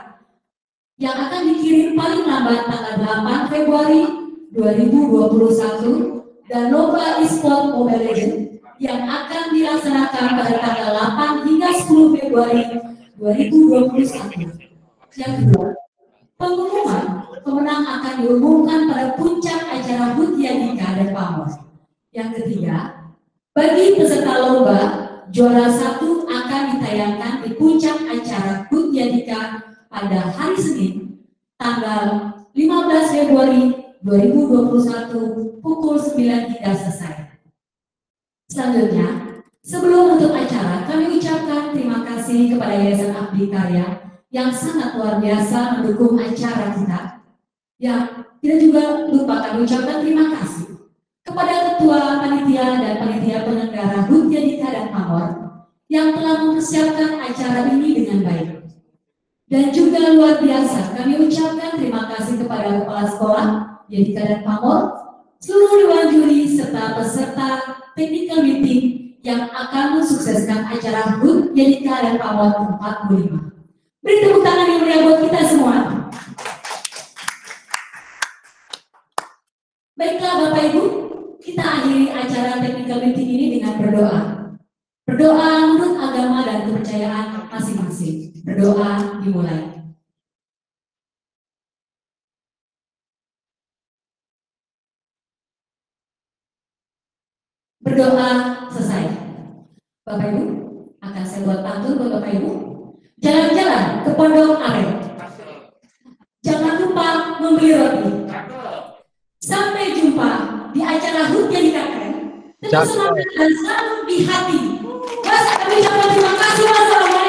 yang akan dikirim paling lambat tanggal 8 Februari 2021 dan lomba e-sport Mobile Legends yang akan dilaksanakan pada tanggal 8 hingga 10 Februari 2021. Yang kedua, pengumuman pemenang akan diumumkan pada puncak acara HUT Yadika dan Pamor. Yang ketiga, bagi peserta lomba, juara 1 akan ditayangkan di puncak acara HUT Yadika pada hari Senin, tanggal 15 Februari 2021 pukul 9 hingga selesai. Selanjutnya, sebelum menutup acara, kami ucapkan terima kasih kepada Yayasan Abdi Karya yang sangat luar biasa mendukung acara kita. Yang kita juga lupa kami ucapkan terima kasih kepada Ketua Panitia dan Panitia Penyelenggara HUT Yadika dan Pamor yang telah mempersiapkan acara ini dengan baik. Dan juga luar biasa kami ucapkan terima kasih kepada Kepala Sekolah Yadika dan Pamor, seluruh dewan juri serta peserta technical meeting yang akan mensukseskan acara HUT Yadika dan Pamor 45. Beri tepuk tangan yang meriah buat kita semua. Baiklah Bapak Ibu, kita akhiri acara technical meeting ini dengan berdoa. Berdoa menurut agama dan kepercayaan masing-masing. Berdoa dimulai. Berdoa selesai. Bapak Ibu, akan saya buat pantun buat Bapak Ibu. Jalan-jalan ke Pondok Aren. Jangan lupa membeli roti. Sampai jumpa di acara HUT Yadika keren. Tetap semangat dan selalu di hati. Mas, kami ucapkan terima kasih. Wassalamualaikum.